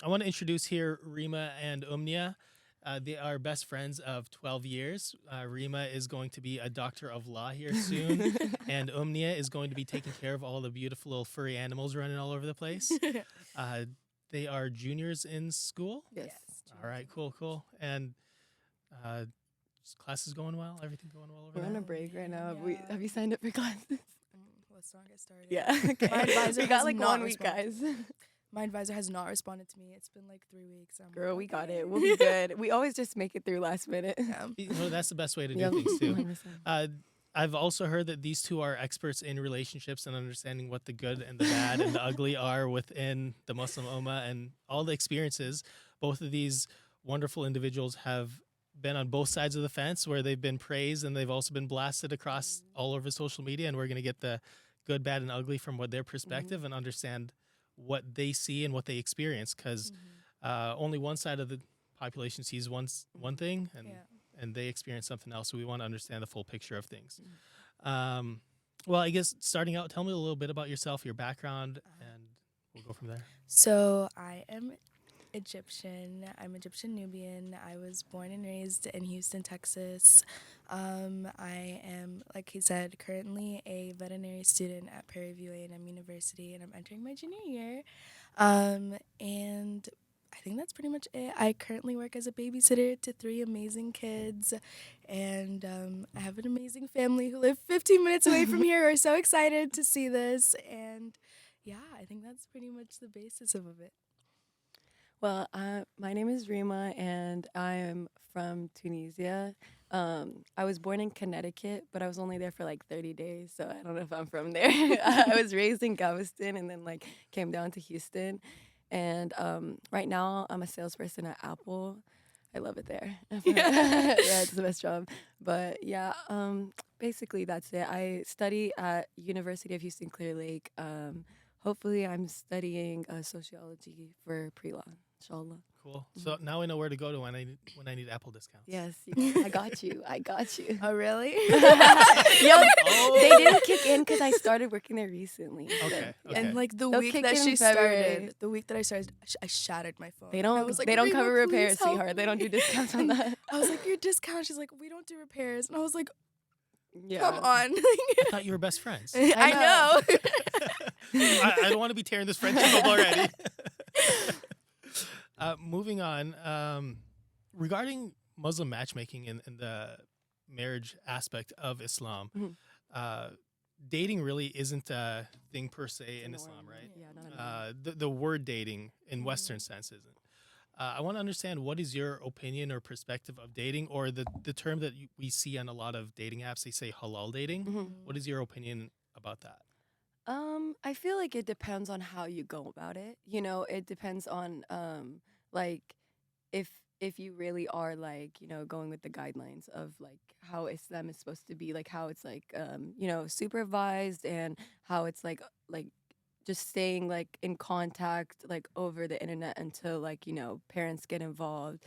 I want to introduce here Rima and Umnia. They are best friends of 12 years. Rima is going to be a doctor of law here soon, and Umnia is going to be taking care of all the beautiful little furry animals running all over the place. Uh, they are juniors in school. Yes. All right, cool. And uh, class is going well? Everything going well over We're there? on a break right now. Yeah. Have you signed up for classes? Let's not get started. Yeah. Okay. My advisor we got has like not 1 week, responded. guys. My advisor has not responded to me. It's been like 3 weeks. I'm Girl, like, we got okay. it. We'll be good. We always just make it through last minute. Yeah. Well, that's the best way to do Yep. things too. 100%. I've also heard that these two are experts in relationships and understanding what the good and the bad and the ugly are within the Muslim Ummah and all the experiences. Both of these wonderful individuals have been on both sides of the fence where they've been praised and they've also been blasted across all over social media. And we're going to get the good, bad, and ugly from what their perspective and understand what they see and what they experience. Because only one side of the population sees one thing and and they experience something else. So we want to understand the full picture of things. Well, I guess starting out, tell me a little bit about yourself, your background, and we'll go from there. So I am Egyptian. I'm Egyptian Nubian. I was born and raised in Houston, Texas. I am, like he said, currently a veterinary student at Prairie View A&M University, and I'm entering my junior year. And I think that's pretty much it. I currently work as a babysitter to 3 amazing kids, and I have an amazing family who live 15 minutes away from here. We're so excited to see this, and yeah, I think that's pretty much the basis of it. Well, my name is Rima, and I am from Tunisia. I was born in Connecticut, but I was only there for like 30 days, so I don't know if I'm from there. I was raised in Galveston and then like came down to Houston. And right now, I'm a salesperson at Apple. I love it there. Yeah, it's the best job. But yeah, basically that's it. I study at University of Houston Clear Lake. Hopefully, I'm studying sociology for pre-law, inshallah. Cool. So now I know where to go to when I need Apple discounts. Yes, I got you. I got you. Oh, really? Yo, they didn't kick in because I started working there recently. Okay. And like the They'll week kick that in she February. started, I shattered my phone. They I don't. was like, They don't "Rima, cover please repairs, help sweetheart. They don't do me." discounts on that. I was like, your discount. She's like, we don't do repairs, and I was like, Yeah. come on. I thought you were best friends. I know. I don't want to be tearing this friendship up already. Moving on, regarding Muslim matchmaking and the marriage aspect of Islam, dating really isn't a thing per se in Islam, right? Yeah, not at all. The word dating in Western sense isn't. I want to understand what is your opinion or perspective of dating, or the term that we see on a lot of dating apps, they say halal dating. What is your opinion about that? I feel like it depends on how you go about it. You know, it depends on like if you really are like, you know, going with the guidelines of like how Islam is supposed to be, like how it's like you know, supervised, and how it's like just staying like in contact like over the internet until like, you know, parents get involved.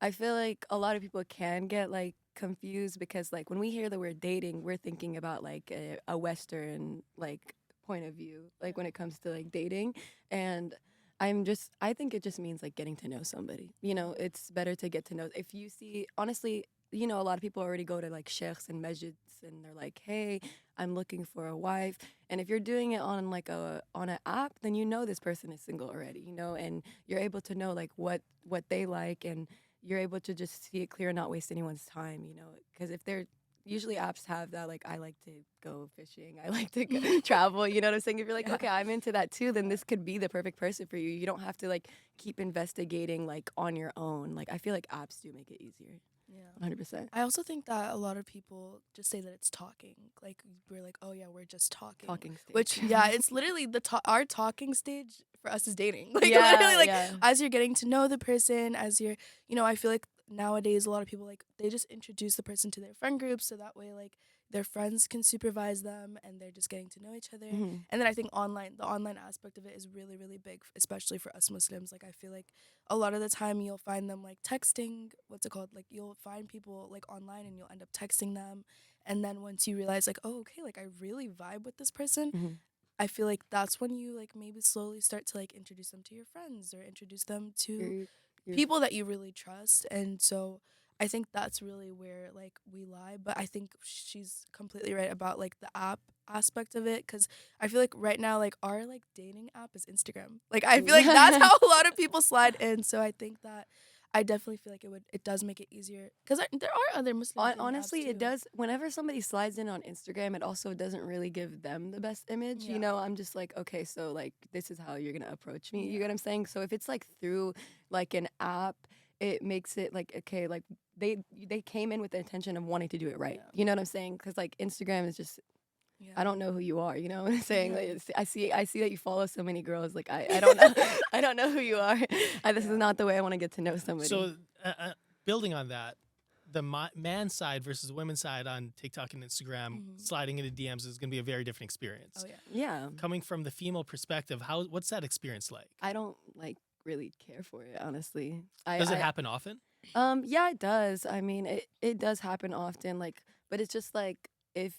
I feel like a lot of people can get like confused because like when we hear the word dating, we're thinking about like a Western like point of view, like when it comes to like dating. And I think it just means like getting to know somebody. You know, it's better to get to know. If you see, honestly, you know, a lot of people already go to like sheikhs and masjids and they're like, hey, I'm looking for a wife. And if you're doing it on like on an app, then you know this person is single already, you know, and you're able to know like what they like, and you're able to just see it clear and not waste anyone's time, you know, because if they're usually apps have that, like, I like to go fishing, I like to go travel, you know what I'm saying? If you're like, okay, I'm into that too, then this could be the perfect person for you. You don't have to like keep investigating like on your own. Like, I feel like apps do make it easier. Yeah. 100%. I also think that a lot of people just say that it's talking. Like, we're like, oh yeah, we're just talking. Talking stage. Which, yeah, it's literally our talking stage for us is dating. Like, Yeah, literally, like, yeah. as you're getting to know the person, as you're, you know, I feel like nowadays a lot of people, like, they just introduce the person to their friend groups, so that way, like, their friends can supervise them and they're just getting to know each other. Mhm. And then I think the online aspect of it is really, really big, especially for us Muslims. Like, I feel like a lot of the time you'll find them like texting, what's it called? Like, you'll find people like online and you'll end up texting them. And then once you realize like, oh, okay, like I really vibe with this person, Mhm. I feel like that's when you like maybe slowly start to like introduce them to your friends or introduce them to people that you really trust. And so I think that's really where like we lie. But I think she's completely right about like the app aspect of it, because I feel like right now like our like dating app is Instagram. Like I feel like that's how a lot of people slide in. So I think that I definitely feel like it does make it easier, because there are other Muslim dating Honestly, apps it too. does. Whenever somebody slides in on Instagram, it also doesn't really give them the best image. Yeah. You know, I'm just like, okay, so like this is how you're gonna approach me. You Yeah. get what I'm saying? So if it's like through like an app, it makes it like okay, like they came in with the intention of wanting to do it right. Yeah. You know what I'm saying? Because like Instagram is just Yeah. I don't know who you are. You know what I'm saying? Yeah. Like, I see that you follow so many girls. Like I don't know I don't know who you are. This is not the way I want to get to know somebody. So, building on that, the man side versus the women's side on TikTok and Instagram, sliding into DMs is going to be a very different experience. Oh yeah. yeah, Coming from the female perspective, what's that experience like? I don't like really care for it honestly. Does it happen often? Yeah, it does. I mean, it does happen often. Like, but it's just like if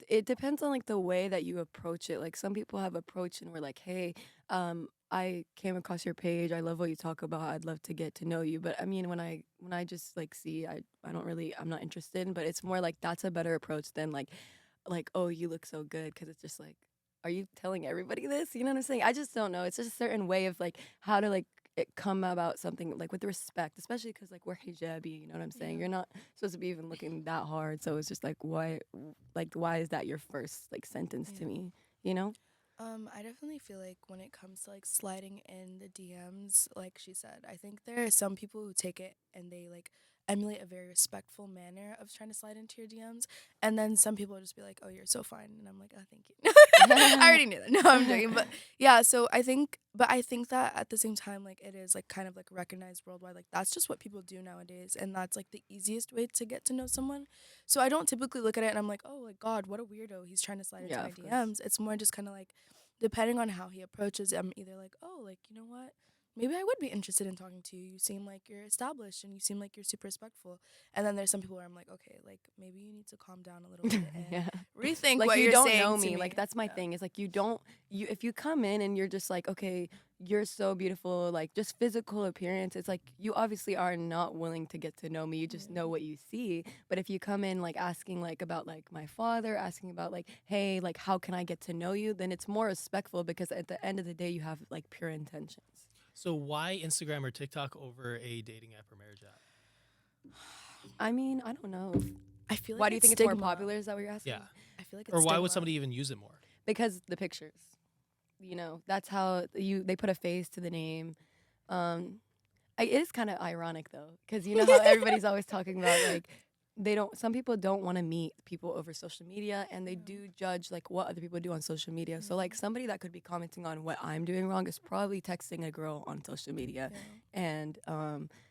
it depends on like the way that you approach it. Like some people have approached and we're like, hey, I came across your page. I love what you talk about. I'd love to get to know you. But I mean, when I just like see, I don't really, I'm not interested. But it's more like that's a better approach than like oh, you look so good, because it's just like, are you telling everybody this? You know what I'm saying? I just don't know. It's just a certain way of like how to like it come about something like with respect, especially because like we're hijabi. You know what I'm saying? Yeah. You're not supposed to be even looking that hard. So it's just like why is that your first like sentence to me? You know? I definitely feel like when it comes to like sliding in the DMs, like she said, I think there are some people who take it and they like emulate a very respectful manner of trying to slide into your DMs, and then some people just be like, "Oh, you're so fine," and I'm like, "Oh, thank you." I already knew that. No, I'm joking, but yeah. So I think that at the same time, like it is like kind of like recognized worldwide. Like that's just what people do nowadays, and that's like the easiest way to get to know someone. So I don't typically look at it and I'm like, "Oh, like God, what a weirdo! He's trying to slide into Yeah, my of course. DMs." It's more just kind of like, depending on how he approaches it, I'm either like, oh, like, you know what? Maybe I would be interested in talking to you. You seem like you're established and you seem like you're super respectful. And then there's some people where I'm like, okay, like maybe you need to calm down a little bit and Yeah. rethink Like what you you're don't saying know to me. me. Like that's my thing. Is like you don't you if you come in and you're just like, okay, you're so beautiful, like just physical appearance, it's like you obviously are not willing to get to know me. You just know what you see. But if you come in like asking like about like my father, asking about like, hey, like how can I get to know you, then it's more respectful because at the end of the day you have like pure intentions. So why Instagram or TikTok over a dating app or marriage app? I mean, I don't know. I feel like Why do you think it's more stigma. popular? Is that what you're asking? Yeah. I feel like it's Or why would stigma. somebody even use it more? Because the pictures. You know, that's how they put a face to the name. It is kind of ironic though, because you know how everybody's always talking about like some people don't want to meet people over social media, and they do judge like what other people do on social media. So like somebody that could be commenting on what I'm doing wrong is probably texting a girl on social media, and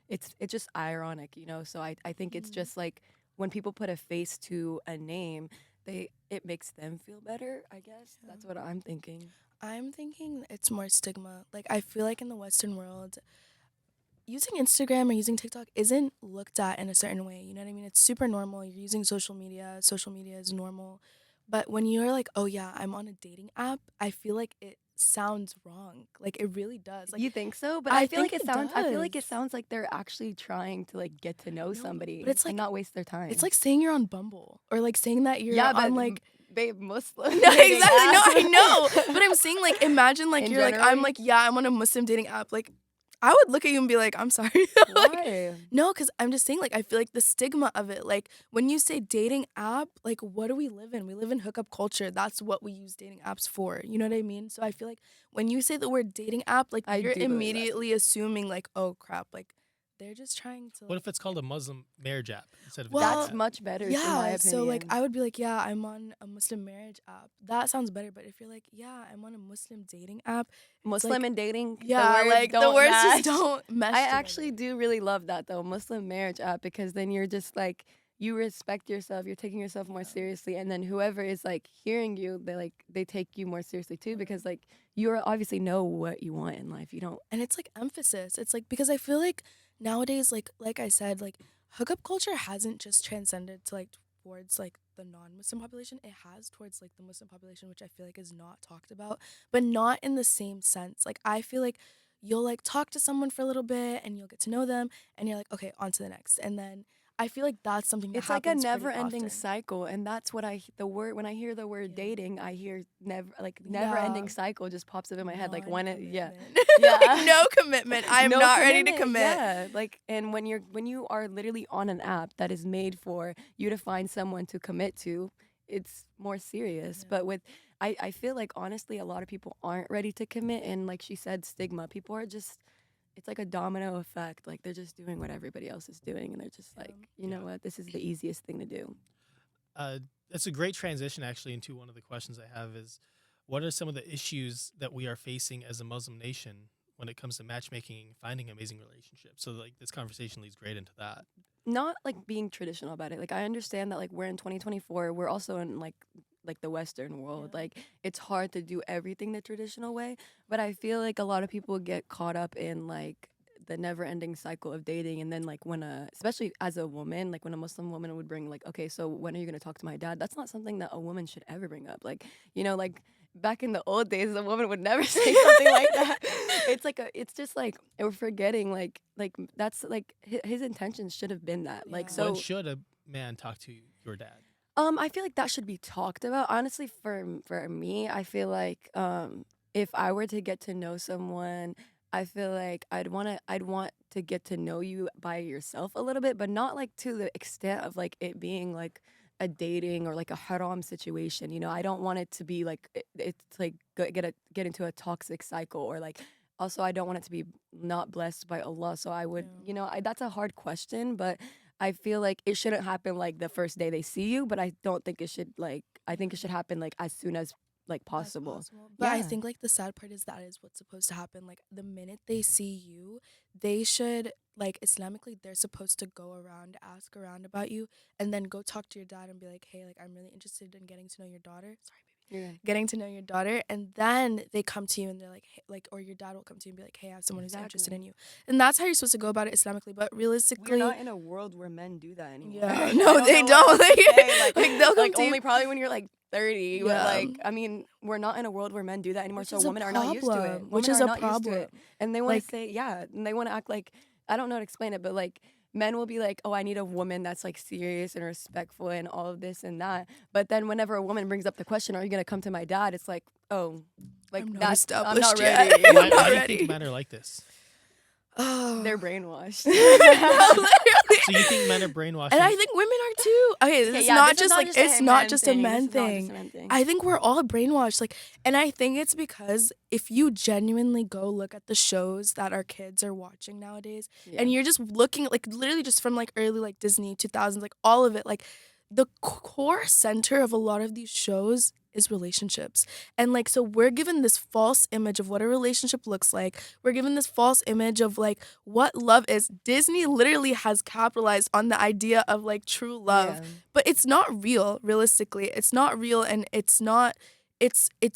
it's just ironic, you know. So I think it's just like when people put a face to a name, it makes them feel better. I guess that's what I'm thinking. I'm thinking it's more stigma. Like I feel like in the Western world, using Instagram or using TikTok isn't looked at in a certain way. You know what I mean? It's super normal. You're using social media. Social media is normal. But when you're like, oh yeah, I'm on a dating app, I feel like it sounds wrong. Like it really does. Like You think so? But I I feel like think it it sounds. I feel like it does. sounds like they're actually trying to like get to know somebody, but it's like- and not waste their time. it's like saying you're on Bumble or like saying that you're yeah, but on like babe, Muslim. no, dating exactly. No, app. I know. But I'm saying like imagine like In you're like I'm general? like yeah, I'm on a Muslim dating app. Like I would look at you and be like, I'm sorry. Like, Why? no, because I'm just saying, like, I feel like the stigma of it, like, when you say dating app, like, what do we live in? We live in hookup culture. That's what we use dating apps for. You know what I mean? So I feel like when you say the word dating app, like, I you're do believe that. immediately assuming, like, oh, crap. Like, they're just trying to. What if it's called a Muslim marriage app instead of a Well, dating That's app? much better, in my yeah, opinion. so like I would be like, yeah, I'm on a Muslim marriage app. That sounds better. But if you're like, yeah, I'm on a Muslim dating app, Muslim like- and dating. yeah, the words like the don't words match. just don't mesh. I together. actually do really love that though, Muslim marriage app, because then you're just like you respect yourself, you're taking yourself more seriously, and then whoever is like hearing you, they take you more seriously too, because like you obviously know what you want in life. You don't. And it's like emphasis. It's like because I feel like nowadays, like I said, like hookup culture hasn't just transcended to like towards like the non-Muslim population. It has towards like the Muslim population, which I feel like is not talked about, but not in the same sense. Like I feel like you'll like talk to someone for a little bit and you'll get to know them and you're like, okay, on to the next. And then I feel like that's something that It's like a happens pretty never-ending often. cycle, and that's what the word when I hear the word Yeah. dating, I hear never-ending Yeah. cycle just pops up in my head. Like when it, yeah, Non-commitment. yeah. Like, no commitment. I am No not ready to commitment, commit. yeah. Like, and when you are literally on an app that is made for you to find someone to commit to, it's more serious. Yeah. But I feel like honestly, a lot of people aren't ready to commit, and like she said, stigma. People are just, it's like a domino effect. Like they're just doing what everybody else is doing, and they're just like, you know what, this is the easiest thing to do. That's a great transition actually into one of the questions I have is, what are some of the issues that we are facing as a Muslim nation when it comes to matchmaking and finding amazing relationships? So like this conversation leads great into that. Not like being traditional about it. Like I understand that like we're in 2024. We're also in like the Western world. Yeah. Like it's hard to do everything the traditional way. But I feel like a lot of people get caught up in like the never-ending cycle of dating, and then like when especially as a woman, like when a Muslim woman would bring like, okay, so when are you gonna talk to my dad? That's not something that a woman should ever bring up. Like, you know, like back in the old days, a woman would never say something like that. It's just like we're forgetting like that's like his intentions should have been that. Like Yeah. so When should a man talk to your dad? I feel like that should be talked about. Honestly, for me, I feel like if I were to get to know someone, I feel like I'd want to get to know you by yourself a little bit, but not like to the extent of like it being like a dating or like a haram situation. You know, I don't want it to be like it's like get into a toxic cycle, or like also I don't want it to be not blessed by Allah. So I would, Yeah. you know, that's a hard question, but I feel like it shouldn't happen like the first day they see you, but I don't think it should like I think it should happen like as soon as like possible. As possible. But I Yeah. think like the sad part is that is what's supposed to happen. Like the minute they see you, they should like Islamically they're supposed to go around, ask around about you, and then go talk to your dad and be like, hey, like I'm really interested in getting to know your daughter. Sorry, baby. Yeah. Getting to know your daughter, and then they come to you and they're like, hey, like, or your dad will come to you and be like, hey, I have someone who's interested Exactly. in you, and that's how you're supposed to go about it Islamically. But realistically, We're not in a world where men do that anymore. yeah, I no, they know what don't. else to say. Like they'll come Like to you. only probably when you're like 30. But Yeah. like I mean, we're not in a world where men do that anymore. Which So is a women are not used to it. problem, which Women is are a not used to problem. it. And they want Like- to say, yeah, and they want to act like I don't know how to explain it, but like men will be like, oh, I need a woman that's like serious and respectful and all of this and that. But then whenever a woman brings up the question, are you gonna come to my dad? It's like, oh, like I'm not that's I'm not established yet. ready. I'm Why, not why do you ready. think men are like this? Oh. They're brainwashed. Literally. So you think men are brainwashed? And I think women are too. Okay, Okay, it's yeah, not this is just like a it's not man just a thing. men This is not just thing. a man thing. I think we're all brainwashed. Like, and I think it's because if you genuinely go look at the shows that our kids are watching nowadays, and you're just looking at like literally just from like early like Disney 2000s, like all of it, like the core center of a lot of these shows is relationships. And like so we're given this false image of what a relationship looks like. We're given this false image of like what love is. Disney literally has capitalized on the idea of like true love. Yeah. But it's not real, realistically. It's not real, and it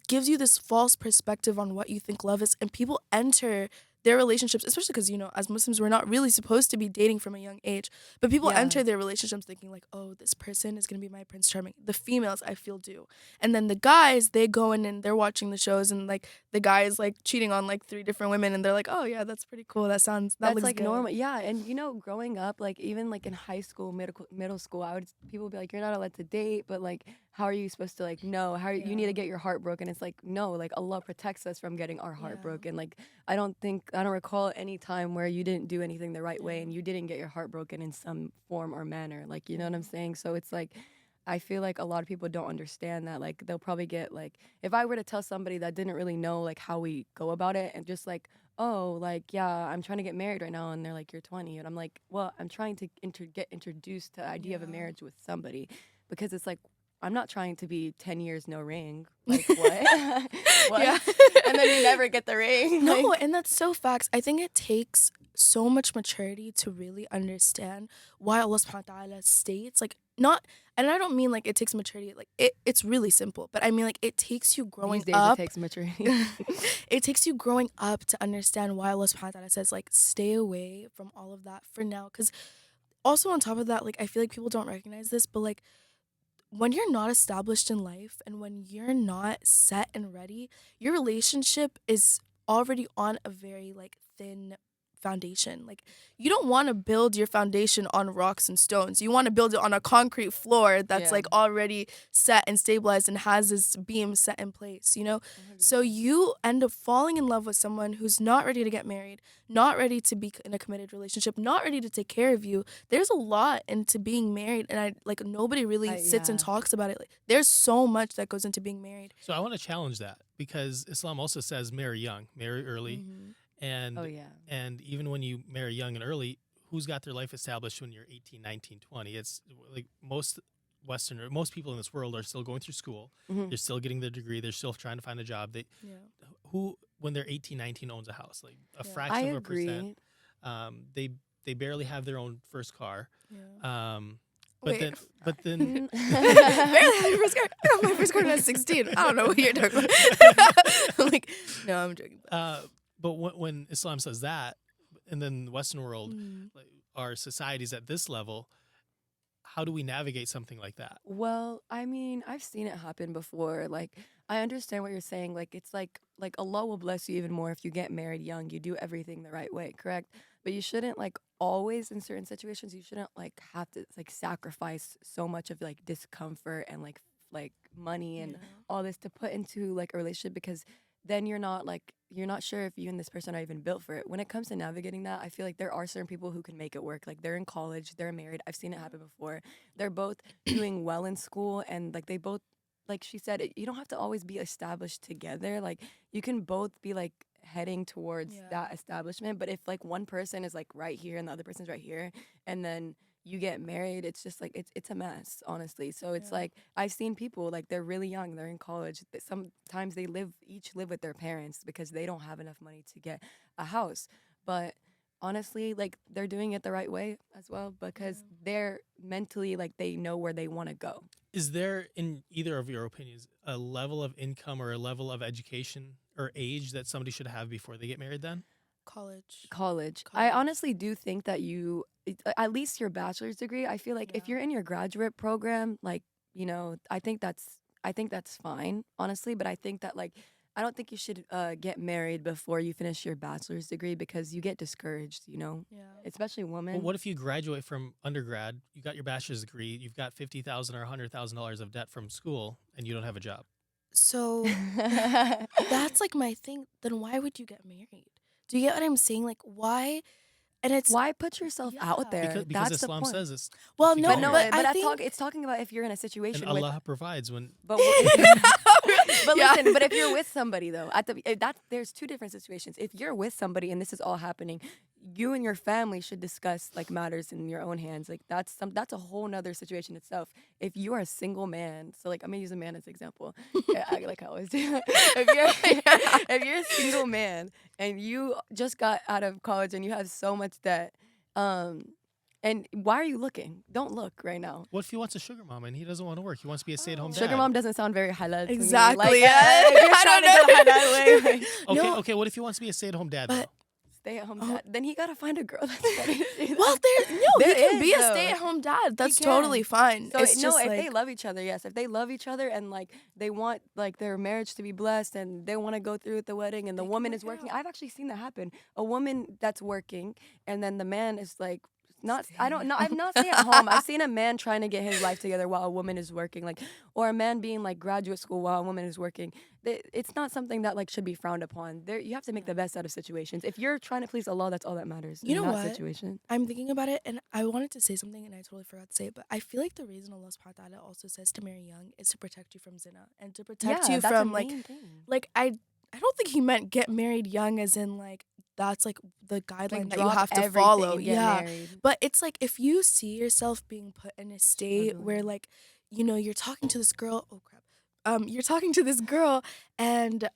gives you this false perspective on what you think love is, and people enter their relationships, especially because, you know, as Muslims, we're not really supposed to be dating from a young age, but people Yeah. enter their relationships thinking like, oh, this person is going to be my Prince Charming. The females, I feel, do. And then the guys, they go in and they're watching the shows, and like the guy is like cheating on like 3 different women, and they're like, oh yeah, that's pretty cool. That That's looks like good. normal. Yeah, and you know, growing up, like even like in high school, middle school, people would be like, you're not allowed to date, but like, how are you supposed to like know? How you need to get your heart broken? It's like no, like Allah protects us from getting our heart Yeah. broken. Like I don't recall any time where you didn't do anything the right way and you didn't get your heart broken in some form or manner. Like you know what I'm saying? So it's like. I feel like a lot of people don't understand that. Like they'll probably get like if I were to tell somebody that didn't really know like how we go about it and just like oh like yeah I'm trying to get married right now and they're like you're 20 and I'm like well I'm trying to get introduced to the idea of a Yeah. marriage with somebody because it's like I'm not trying to be 10 years no ring like what what Yeah. and then you never get the ring No, like, and that's so facts. I think it takes so much maturity to really understand why Allah subhanahu wa ta'ala states like not, and I don't mean like it takes maturity, like it's really simple, but I mean like it takes you growing these days up. it takes maturity. It takes you growing up to understand why Allah subhanahu wa ta'ala says like stay away from all of that for now. Because also on top of that, like I feel like people don't recognize this, but like when you're not established in life and when you're not set and ready, your relationship is already on a very like thin foundation. Like you don't want to build your foundation on rocks and stones. You want to build it on a concrete floor that's Yeah. like already set and stabilized and has this beam set in place, you know? 100%. So you end up falling in love with someone who's not ready to get married, not ready to be in a committed relationship, not ready to take care of you. There's a lot into being married, and I like nobody really sits and Yeah. talks about it. Like there's so much that goes into being married. So I want to challenge that because Islam also says marry young, marry early, and Oh yeah. and even when you marry young and early, who's got their life established when you're 18, 19, 20? It's like most most people in this world are still going through school. Mhm. They're still getting their degree. They're still trying to find a job. Yeah. Who when they're 18, 19 owns a house, like a Yeah. I fraction of a agree. percent. They barely have their own first car. Yeah. But Wait. then Barely had your first car. I got my first car when I was 16. I don't know what you're talking about. Like, no, I'm joking. but when Islam says that, and then the Western world, Mm. like, our society's at this level, how do we navigate something like that? Well, I mean, I've seen it happen before. Like, I understand what you're saying. Like, it's like Allah will bless you even more if you get married young. You do everything the right way, correct? But you shouldn't like always in certain situations. You shouldn't like have to like sacrifice so much of like discomfort and like money and Yeah. all this to put into like a relationship because then you're not sure if you and this person are even built for it. When it comes to navigating that, I feel like there are certain people who can make it work. Like they're in college, they're married. I've seen it happen before. They're both doing well in school and like they both like she said, you don't have to always be established together. Like you can both be like heading towards Yeah. that establishment. But if like one person is like right here and the other person's right here and then you get married, it's just like it's a mess, honestly. So it's Yeah. like I've seen people like they're really young, they're in college. Sometimes they each live with their parents because they don't have enough money to get a house. But honestly, like they're doing it the right way as well because they're mentally like they know where they want to go. Is there, in either of your opinions, a level of income or a level of education or age that somebody should have before they get married then? College. College. I College. honestly do think that at least your bachelor's degree, I feel like if Yeah. you're in your graduate program, like, I think that's fine, honestly, but I think that like I don't think you should get married before you finish your bachelor's degree because you get discouraged, Yeah. especially women. Well, what if you graduate from undergrad, you got your bachelor's degree, you've got $50,000 or $100,000 of debt from school, and you don't have a job? So that's like my thing. Then why would you get married? Do you get what I'm saying? Like why? And it's Why put yourself out Yeah. there? Because That's Islam the point. says it's Well, you no, get But no, married. but I it's talking about if you're in a and situation with Allah provides when But Yeah. listen, but if you're with somebody though, there's two different situations. If you're with somebody and this is all happening, you and your family should discuss like matters in your own hands. Like that's a whole nother situation itself. If you are a single man, so like I'm gonna use a man as an example. Like I always do. If you're a single man and you just got out of college and you have so much debt, and why are you looking? Don't look right now. what if he wants a sugar mama and he doesn't want to work? He wants to be a stay-at-home dad. Sugar mom doesn't sound very halal to me. Exactly. Like, Yeah. if you're I trying don't to go know. halal way, like, Okay, No. okay. What if he wants to be a stay-at-home dad? But- though? stay at home Oh. dad, then he gotta find a girl that's ready to do that. well, There he can is, be a though. stay-at-home dad. That's can. totally fine. So it's no, just if like they love each other, yes. If they love each other and like they want like their marriage to be blessed and they want to go through with the wedding and the They can woman work is working, out. I've actually seen that happen. A woman that's working and then the man is like not. I don't know. I've not staying at home. I've seen a man trying to get his life together while a woman is working, like, or a man being like graduate school while a woman is working. It's not something that like should be frowned upon. There, you have to make the best out of situations. If you're trying to please Allah, that's all that matters. You in know that what? situation. I'm thinking about it, and I wanted to say something, and I totally forgot to say it. But I feel like the reason Allah Subhanahu wa Taala also says to marry young is to protect you from zina and to protect you that's from a like main thing. I don't think he meant get married young as in like that's like the guideline Like, that you drop have to everything follow. and get Yeah. married. But it's like if you see yourself being put in a state where Struggling. like, you're talking to this girl, oh crap. You're talking to this girl and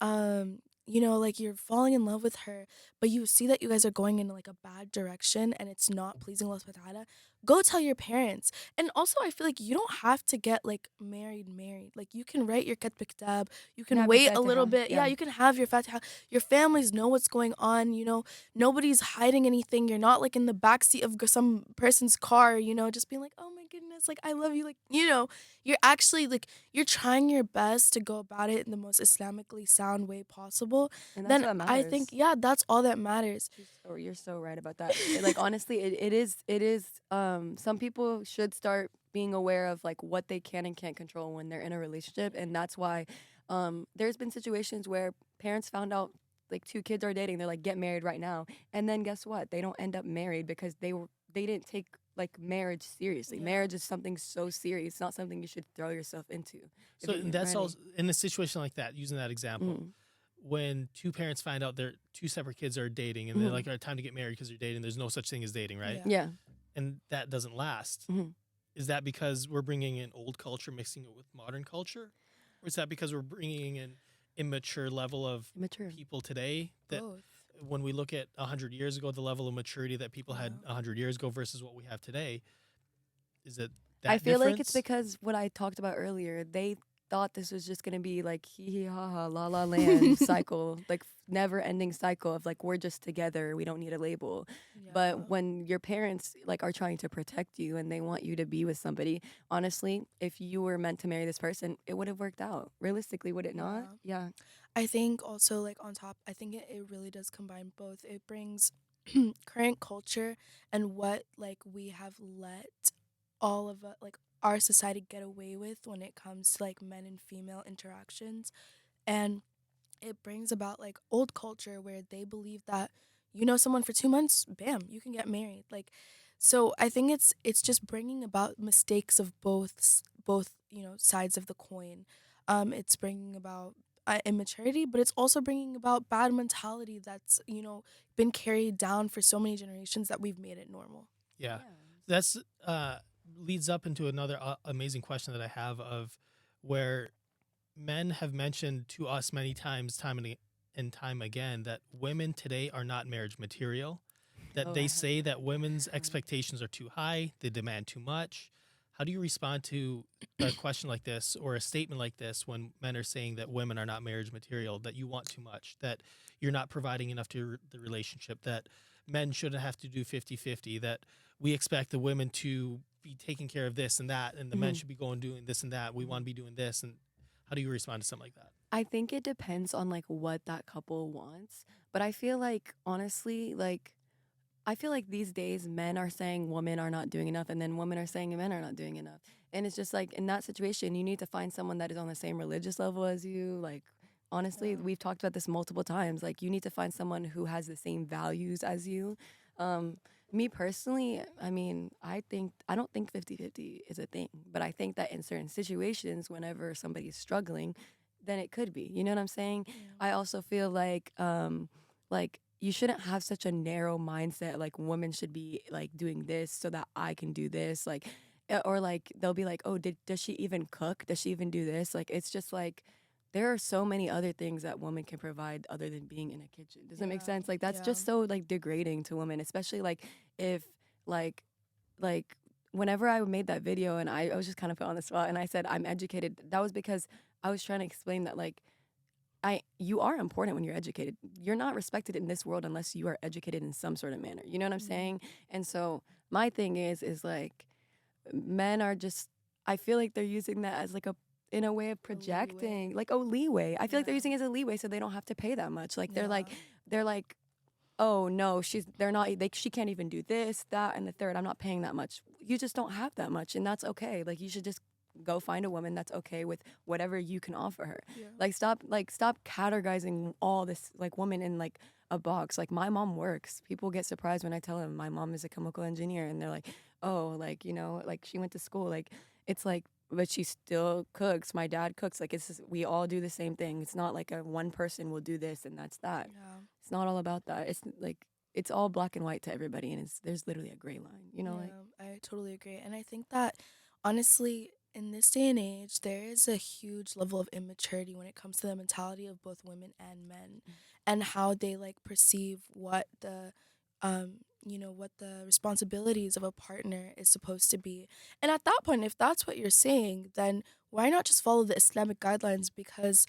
like you're falling in love with her, but you see that you guys are going in like a bad direction and it's not pleasing Allah subhanahu wa ta'ala, go tell your parents. And also I feel like you don't have to get like married. Like you can write your katb kitab, you can have your wait a little fatiha, bit. yeah. You can have your fatiha. Your families know what's going on, nobody's hiding anything. You're not like in the backseat of some person's car, just being like, oh my goodness, yes, like I love you, like you're actually like you're trying your best to go about it in the most Islamically sound way possible. And that's Then what I think matters. that's all that matters. You're so right about that. Like honestly, it is some people should start being aware of like what they can and can't control when they're in a relationship, and that's why there's been situations where parents found out like two kids are dating, they're like get married right now, and then guess what? They don't end up married because they didn't take like marriage seriously. Yeah. Marriage is something so serious. It's not something you should throw yourself into if So you and ain't that's ready. all in a situation like that, using that example. Mm. When two parents find out their two separate kids are dating and they're Mhm. like, "All right, time to get married because you're dating." There's no such thing as dating, right? Yeah. Yeah. And that doesn't last. Mhm. Is that because we're bringing in old culture, mixing it with modern culture, or is that because we're bringing in immature level of Immature. people today? That Both. when we look at 100 years ago, the level of maturity that people had Yeah. 100 years ago versus what we have today, is it I that feel like it's difference? because what I talked about earlier, they thought this was just gonna be like hee hee ha ha la la land cycle, like never ending cycle of like we're just together, we don't need a label. Yeah. But when your parents like are trying to protect you and they want you to be with somebody, honestly, if you were meant to marry this person, it would have worked out. Realistically, would it not? Yeah. I think also like on top, I think it really does combine both. It brings current culture and what like we have let all of like our society get away with when it comes to like men and female interactions, and it brings about like old culture where they believe that you know someone for 2 months, bam, you can get married. Like so I think it's just bringing about mistakes of both, sides of the coin. It's bringing about immaturity, but it's also bringing about bad mentality that's, been carried down for so many generations that we've made it normal. Yeah, that's leads up into another amazing question that I have of where men have mentioned to us many times, and time again, that women today are not marriage material. That Oh, I they heard say that women's that. expectations are too high, they demand too much. How do you respond to a question like this or a statement like this when men are saying that women are not marriage material, that you want too much, that you're not providing enough to the relationship, that men shouldn't have to do 50-50, that we expect the women to be taking care of this and that, and the men Mhm. should be going doing this and that. We want to be doing this. And how do you respond to something like that? I think it depends on like what that couple wants, but I feel like honestly, like I feel like these days men are saying women are not doing enough, and then women are saying men are not doing enough. And it's just like in that situation, you need to find someone that is on the same religious level as you. Like, honestly, Yeah. we've talked about this multiple times. Like, you need to find someone who has the same values as you. Um, Me personally, I mean, I don't think 50-50 is a thing, but I think that in certain situations, whenever somebody's struggling, then it could be. You know what I'm saying? I also feel like you shouldn't have such a narrow mindset like women should be like doing this so that I can do this like or like they'll be like, oh, does she even cook, does she even do this, like it's just like there are so many other things that women can provide other than being in a kitchen. Does that make sense? Like that's Yeah. just so like degrading to women, especially like if like like whenever I made that video and I was just kind of put on the spot and I said I'm educated, that was because I was trying to explain that like you are important when you're educated. You're not respected in this world unless you are educated in some sort of manner. You know what I'm saying? And so my thing is like men are just I feel like they're using that as like a in a way of projecting, like leeway. I feel like they're using it as a leeway so they don't have to pay that much. Like they're like, oh no, she can't even do this, that, and the third. I'm not paying that much. You just don't have that much, and that's okay. Like you should just go find a woman that's okay with whatever you can offer her. Yeah. Stop categorizing all this like woman in like a box. Like my mom works. People get surprised when I tell them my mom is a chemical engineer and they're like, "Oh, like, like she went to school." Like it's like but she still cooks. My dad cooks. Like we all do the same thing. It's not like a one person will do this and that's that. Yeah. It's not all about that. It's like it's all black and white to everybody, and there's literally a gray line. Like I totally agree. And I think that honestly, in this day and age, there is a huge level of immaturity when it comes to the mentality of both women and men and how they like perceive what the responsibilities of a partner is supposed to be. And at that point, if that's what you're saying, then why not just follow the Islamic guidelines? Because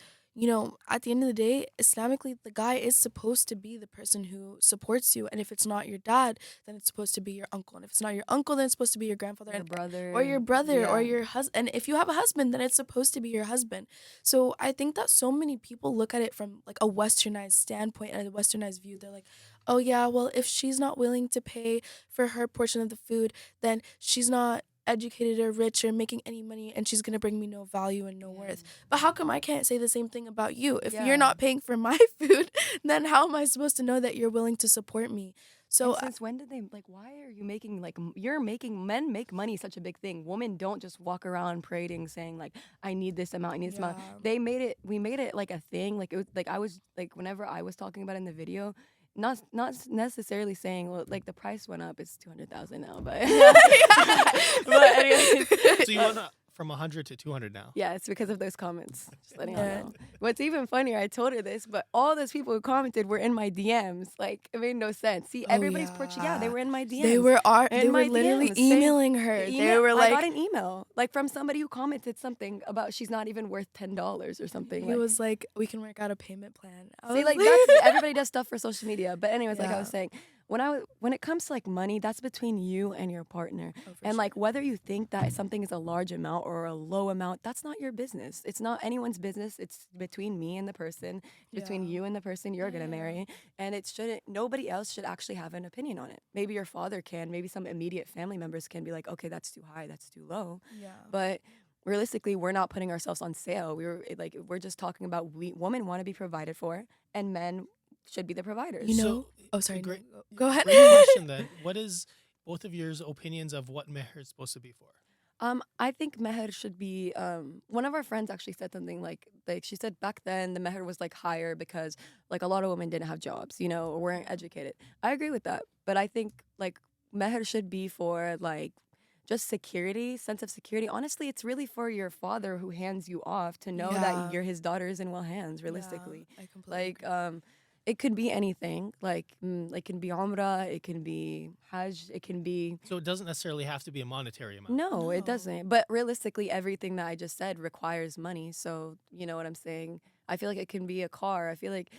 at the end of the day, Islamically, the guy is supposed to be the person who supports you. And if it's not your dad, then it's supposed to be your uncle. And if it's not your uncle, then it's supposed to be your grandfather Your and brother. or your brother or Yeah. your husband. And if you have a husband, then it's supposed to be your husband. So I think that so many people look at it from like a westernized standpoint and a westernized view. They're like, oh yeah, well, if she's not willing to pay for her portion of the food, then she's not educated or rich or making any money, and she's gonna bring me no value and no worth. But how come I can't say the same thing about you? If you're Yeah. not paying for my food, then how am I supposed to know that you're willing to support me? So And since when did they like? Why are you making like you're making men make money such a big thing? Women don't just walk around parading saying like I need this amount, I need this amount. yeah, They made it. We made it like a thing. Like it was like I was like whenever I was talking about it in the video, not necessarily saying well like the price went up. It's 200,000 now, but but anyways, So you went from 100 to 200 now. yeah, it's because of those comments. Just letting you Yeah. know. What's even funnier, I told her this, but all those people who commented were in my DMs. Like it made no sense. See, Oh, everybody's portraying. Yeah, they yeah. were in my DMs. they In were my literally DMs saying- emailing her. They Email- were I like, got an email like from somebody who commented something about she's not even worth $10 or something. he Like, was like, we can work out a payment plan. I see, was like that's everybody does stuff for social media. But anyways, like I Yeah. was saying, when it comes to like money, that's between you and your partner. Oh, for And sure. like whether you think that something is a large amount or a low amount, that's not your business. It's not anyone's business. It's between me and the person, between Yeah. you and the person you're gonna Yeah. marry. And it shouldn't. Nobody else should actually have an opinion on it. Maybe your father can. Maybe some immediate family members can be like, okay, that's too high. That's too low. Yeah. But realistically, we're not putting ourselves on sale. We're just talking about women want to be provided for, and men should be the providers. You So, know? Oh, sorry. a great, no, go ahead. great question then. What is both of yours opinions of what meher is supposed to be for? I think meher should be. One of our friends actually said something like she said back then the meher was like higher because like a lot of women didn't have jobs, or weren't educated. I agree with that, but I think like meher should be for like just security, sense of security. Honestly, it's really for your father who hands you off to know Yeah. that your his daughter is in well hands. Realistically, Yeah, I completely like agree. it could be anything. Like it can be umrah, it can be hajj, it can be. So it doesn't necessarily have to be a monetary amount. No, it No. doesn't. But realistically, everything that I just said requires money. So you know what I'm saying. I feel like it can be a car. I feel like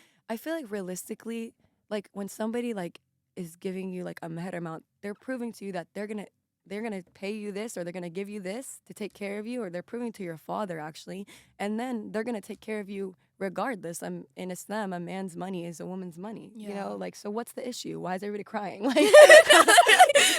realistically, like when somebody like is giving you like a meher amount, they're proving to you that they're gonna pay you this or they're gonna give you this to take care of you, or they're proving to your father actually, and then they're gonna take care of you regardless. In Islam, a man's money is a woman's money. Yeah. Like so, what's the issue? Why is everybody crying? Like,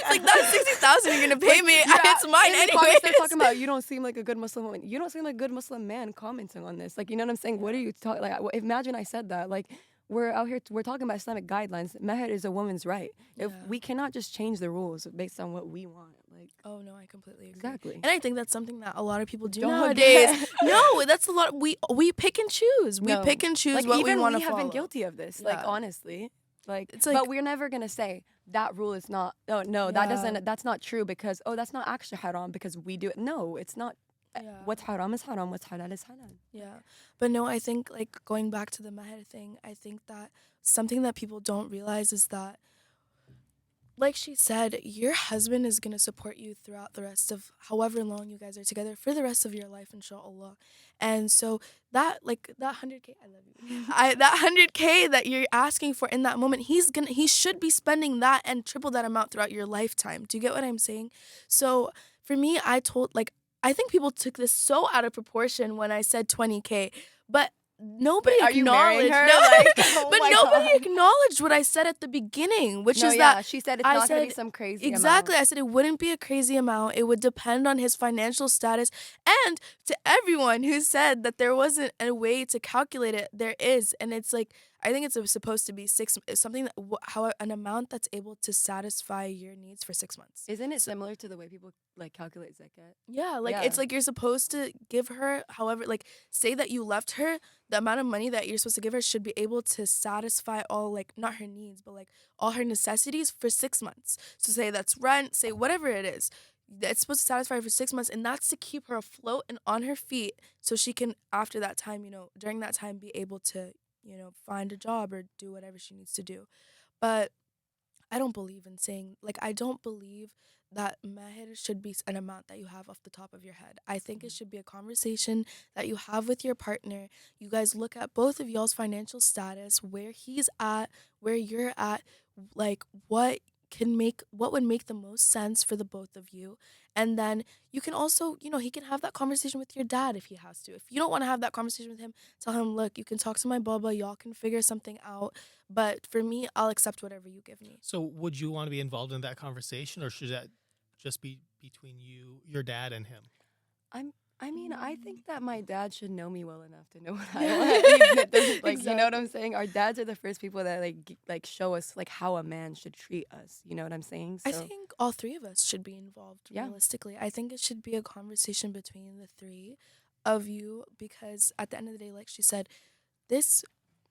Like that's 60,000 you're gonna pay me. It's mine in the anyway. comments they're talking about you don't seem like a good Muslim woman. You don't seem like a good Muslim man commenting on this. Like, you know what I'm saying? What are you talking like? Imagine I said that. Like, we're out here. We're talking about Islamic guidelines. Meher is a woman's right. If Yeah. we cannot just change the rules based on what we want. Like, Oh no, I completely agree. exactly. And I think that's something that a lot of people do Don't nowadays. get- No, that's a lot. We pick and choose. We No. pick and choose Like what even we want to have follow. been guilty of this. Like Yeah. honestly. Like, It's like- but we're never gonna say that rule is not. Oh no, that Yeah. doesn't. That's not true because that's not actually haram because we do it. No, it's not. Yeah. What's haram is haram. What's halal is halal. Yeah. But no, I think like going back to the meher thing, I think that something that people don't realize is that, like she said, your husband is going to support you throughout the rest of however long you guys are together for the rest of your life, inshallah. And so that 100K, I love you. That 100K that you're asking for in that moment, he should be spending that and triple that amount throughout your lifetime. Do you get what I'm saying? So for me, I think people took this so out of proportion when I said 20K, but nobody Are you marrying acknowledged. her? No, Like, oh but my nobody God. acknowledged what I said at the beginning, which No, is yeah, that she said it's I not gonna be said- some crazy exactly. amount. I said it wouldn't be a crazy amount. It would depend on his financial status. And to everyone who said that there wasn't a way to calculate it, there is. And it's like, I think it's supposed to be something that an amount that's able to satisfy your needs for 6 months. Isn't it similar to the way people like calculate zakat? Yeah, like Yeah. it's like you're supposed to give her, however, like say that you left her, the amount of money that you're supposed to give her should be able to satisfy all, like, not her needs, but like all her necessities for 6 months. So say that's rent, say whatever it is. It's supposed to satisfy her for 6 months, and that's to keep her afloat and on her feet so she can, after that time, during that time, be able to, find a job or do whatever she needs to do. But I don't believe in saying, like, I don't believe that meher should be an amount that you have off the top of your head. I think it should be a conversation that you have with your partner. You guys look at both of y'all's financial status, where he's at, where you're at, like what would make the most sense for the both of you. And then you can also, he can have that conversation with your dad if he has to. If you don't want to have that conversation with him, tell him, look, you can talk to my baba, y'all can figure something out. But for me, I'll accept whatever you give me. So would you want to be involved in that conversation, or should that just be between you, your dad, and him? I mean, I think that my dad should know me well enough to know what I want. Even if it doesn't, like, you know what I'm Exactly. saying? Our dads are the first people that like show us like how a man should treat us. You know what I'm saying? I So think all three of us should be involved, yeah, realistically. I think it should be a conversation between the three of you because at the end of the day, like she said, this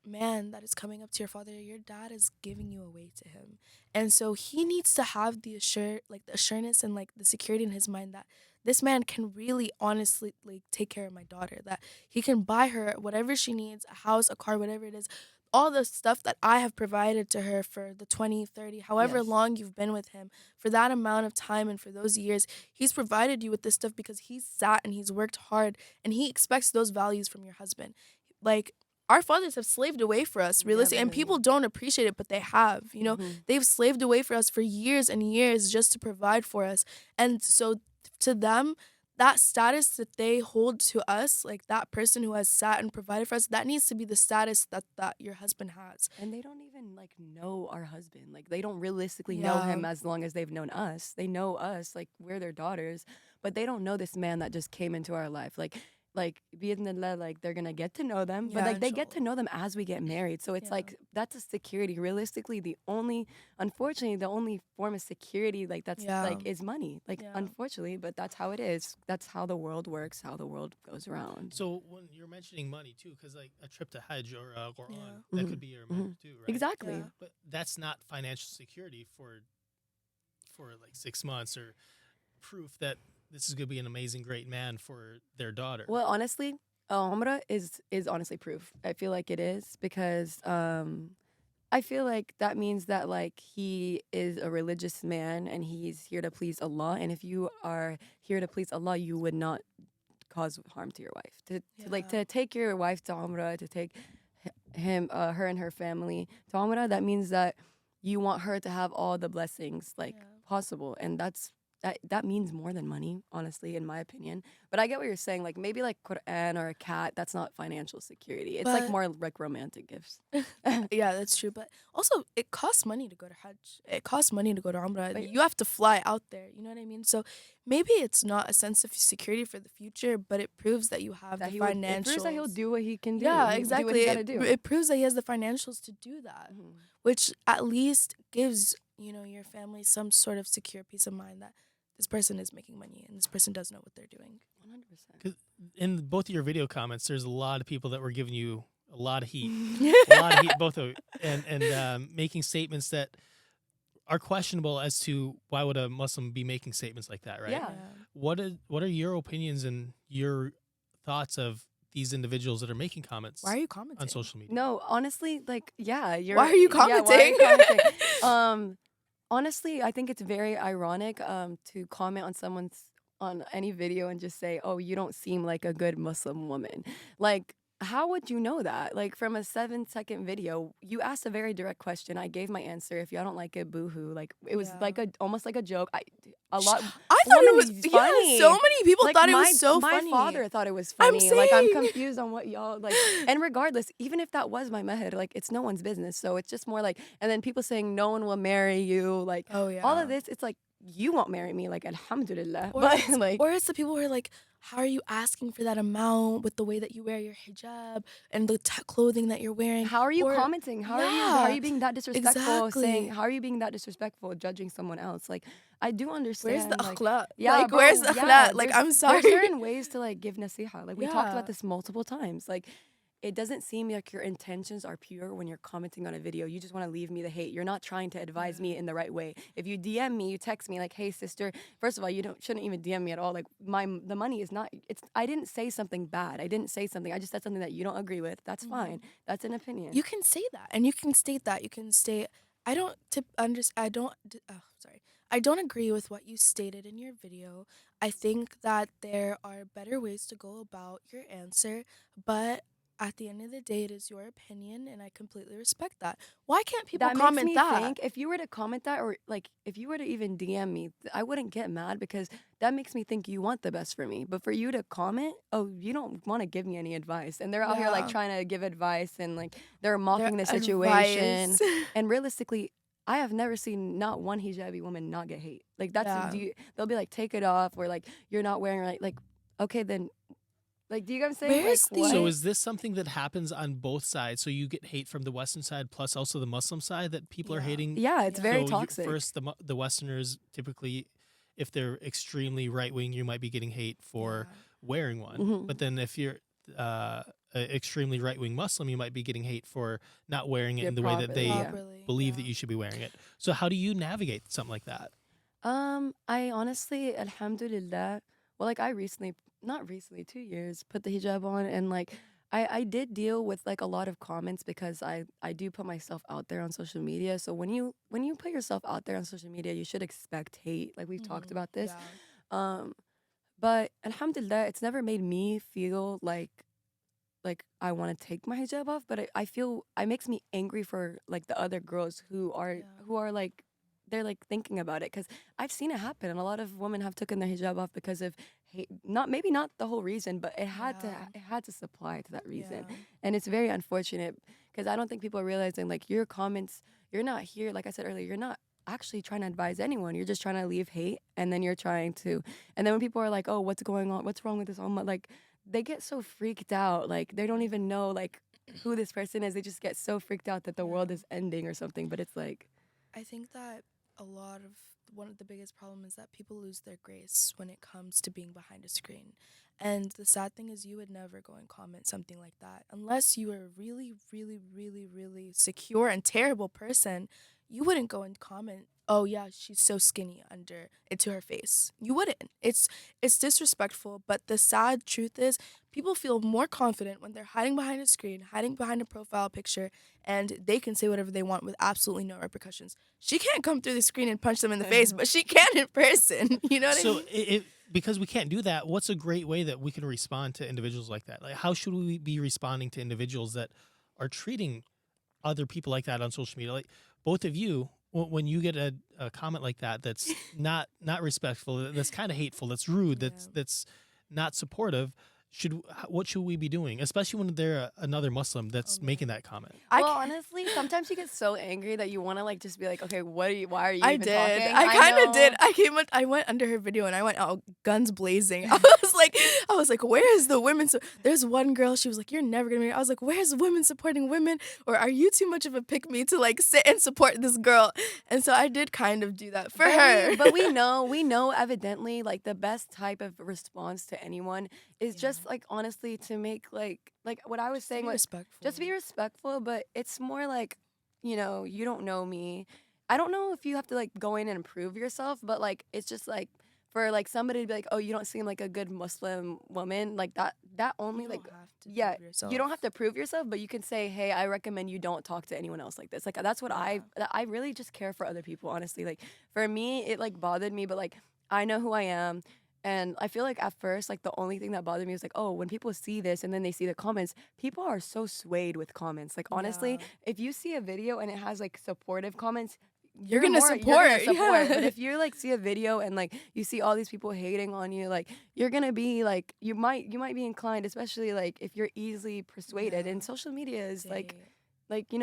man that is coming up to your father, your dad is giving you away to him. And so he needs to have the assurance and like the security in his mind that this man can really honestly like take care of my daughter, that he can buy her whatever she needs, a house, a car, whatever it is. All the stuff that I have provided to her for the 20, 30, however yes, long you've been with him, for that amount of time and for those years, he's provided you with this stuff because he's sat and he's worked hard and he expects those values from your husband. Like, our fathers have slaved away for us, yeah, realistically, and people literally. don't appreciate it, but they have. They've slaved away for us for years and years just to provide for us. And so to them, that status that they hold to us, like that person who has sat and provided for us, that needs to be the status that your husband has. And they don't even like know our husband. Like they don't realistically know Yeah. him as long as they've known us. They know us, like we're their daughters, but they don't know this man that just came into our life. Like bi'idhnillah, like they're gonna get to know them, but Yeah, like they get to inshallah. know them as we get married. So it's Yeah. like that's a security. Realistically, unfortunately, the only form of security like that's Yeah. like is money. Like Yeah. unfortunately, but that's how it is. That's how the world works. How the world goes around. So when you're mentioning money too, because like a trip to Hajj or Quran, Yeah. that Mhm, could be your mhm. measure too, right? Exactly. Yeah. But that's not financial security for like 6 months or proof that this is gonna be an amazing, great man for their daughter. Well, honestly, Umrah is honestly proof. I feel like it is because I feel like that means that like he is a religious man and he's here to please Allah. And if you are here to please Allah, you would not cause harm to your wife. To take your wife to Umrah, to take her and her family to Umrah, that means that you want her to have all the blessings like Yeah. possible, and that means more than money, honestly, in my opinion. But I get what you're saying. Like maybe like Quran or a cat, that's not financial security. It's like But more like romantic gifts. yeah, that's true. But also, it costs money to go to Hajj. It costs money to go to Umrah. But You have to fly out there. You know what I mean? So maybe it's not a sense of security for the future, but it proves that you have that the it proves that he'll financials. do what he can do. Yeah, Do what exactly. he got to do. It proves that he has the financials to do that, Mhm. which at least gives your family some sort of secure peace of mind that this person is making money and this person does know what they're doing. 100%. 'Cause in both of your video comments, there's a lot of people that were giving you a lot of heat, Yeah. a lot of heat, both of and making statements that are questionable as to why would a Muslim be making statements like that, right? Yeah. What are your opinions and your thoughts of these individuals that are making comments Why are you commenting? on social media? No, honestly, like yeah, Why are you yeah, why are you commenting? commenting? Honestly, I think it's very ironic to comment on any video and just say, "Oh, you don't seem like a good Muslim woman." Like, how would you know that? Like from a 7-second video, you asked a very direct question. I gave my answer. If y'all don't like it, boohoo. Like it was Yeah. like almost like a joke. I I thought it was funny. Yeah, so many people Like thought it my was so my funny. father thought it was I'm funny. Like I'm saying. confused on what y'all like. And regardless, even if that was my meher, like it's no one's business. So it's just more like, and then people saying no one will marry you. Like Oh yeah. all of this, it's like you won't marry me. Like alhamdulillah. Or But it's, like or it's the people who are like, how are you asking for that amount with the way that you wear your hijab and the clothing that you're wearing? how are you Or- commenting? How are Yeah, you being that disrespectful? Saying exactly. how are you being that disrespectful? Judging someone else? Like I do understand. Where's the like, akhlaq? Yeah, like bro, where's the yeah, akhlaq? Like I'm there's sorry. certain ways to like give nasiha. Like we talked Yeah. about this multiple times. Like it doesn't seem like your intentions are pure when you're commenting on a video. You just want to leave me the hate. You're not trying to advise me in the right way. If you DM me, you text me like, "Hey sister," first of all, shouldn't even DM me at all. Like the money is not. I didn't say something bad. I didn't say something. I just said something that you don't agree with. That's fine. That's an opinion. You can say that, and you can state that. You can state, I don't tip under I don't d- sorry. I don't agree with what you stated in your video. I think that there are better ways to go about your answer, but at the end of the day, it is your opinion, and I completely respect that. Why can't people That makes comment me that? think if you were to comment that, or like if you were to even DM me, I wouldn't get mad because that makes me think you want the best for me. But for you to comment, oh, you don't want to give me any advice. And they're out here like Yeah, trying to give advice and like they're their mocking the situation. advice. And realistically, I have never seen not one hijabi woman not get hate. Like that's Yeah. they'll be like take it off or like you're not wearing like okay then like do you get what I'm saying? Like Where's So the what? is this something that happens on both sides? So you get hate from the Western side plus also the Muslim side that people are Yeah. hating. Yeah, it's Yeah. very So you, toxic. first, the Westerners typically, if they're extremely right wing, you might be getting hate for Yeah. wearing one. Hmm. But then if you're a extremely right wing Muslim, you might be getting hate for not wearing it You're in the way that properly, they yeah. Properly. believe Yeah. that you should be wearing it. So how do you navigate something like that? I honestly, alhamdulillah, well, like I recently, not recently, 2 years, put the hijab on, and like I did deal with like a lot of comments because I do put myself out there on social media. So when you put yourself out there on social media, you should expect hate. Like we've talked about this. Yeah. Um, but alhamdulillah, it's never made me feel like I want to take my hijab off, but I feel it makes me angry for like the other girls Yeah. who are like they're like thinking about it because I've seen it happen and a lot of women have taken their hijab off because of hate. Not maybe not the whole reason, but Yeah. it had to supply to that reason, Yeah. and it's very unfortunate because I don't think people are realizing like your comments. You're not here, like I said earlier. You're not actually trying to advise anyone. You're just trying to leave hate, and then you're trying to, and then when people are like, "Oh, what's going on? What's wrong with this?" Like they get so freaked out. Like they don't even know like who this person is. They just get so freaked out that the world Yeah. is ending or something. But it's like, I think that a lot of one of the biggest problems is that people lose their grace when it comes to being behind a screen. And the sad thing is you would never go and comment something like that unless you were a really, really, really, really secure and terrible person. You wouldn't go and comment, "Oh yeah, she's so skinny," under it to her face. You wouldn't. It's disrespectful, but the sad truth is people feel more confident when they're hiding behind a screen, hiding behind a profile picture, and they can say whatever they want with absolutely no repercussions. She can't come through the screen and punch them in the face, but she can in person. You know what I So mean? because we can't do that, what's a great way that we can respond to individuals like that? Like, how should we be responding to individuals that are treating other people like that on social media? Like both of you, when you get a comment like that, that's not respectful, that's kind of hateful, that's rude, Yeah. that's not supportive. What should we be doing, especially when they're another Muslim that's Oh making man. that comment? I well, c- honestly, sometimes you get so angry that you want to like just be like, okay, why are you I even did. talking? I I kind of know. did. I went under her video and I went out guns blazing. I was like, where is the women? So there's one girl. She was like, "You're never gonna." I was like, "Where's women supporting women? Or are you too much of a pick me to like sit and support this girl?" And so I did kind of do that for But her. we know evidently like the best type of response to anyone is Yeah. just like honestly to make like what I was Just to saying be like respectful. just be respectful, but it's more like you don't know me. I don't know if you have to like go in and improve yourself, but like it's just like for like somebody to be like, "Oh, you don't seem like a good Muslim woman." Like that You only don't like have to yeah, prove yourself. you don't have to prove yourself, but you can say, "Hey, I recommend you don't talk to anyone else like this." Like that's what Yeah. I really just care for other people, honestly. Like for me, it like bothered me, but like I know who I am. And I feel like at first, like the only thing that bothered me was like, oh, when people see this and then they see the comments, people are so swayed with comments. Like honestly, Yeah. if you see a video and it has like supportive comments, You're gonna you're gonna support. support. But Yeah. if you like see a video and like you see all these people hating on you, like you're gonna be like you might be inclined, especially like if you're easily persuaded. Yeah. And social media is Say,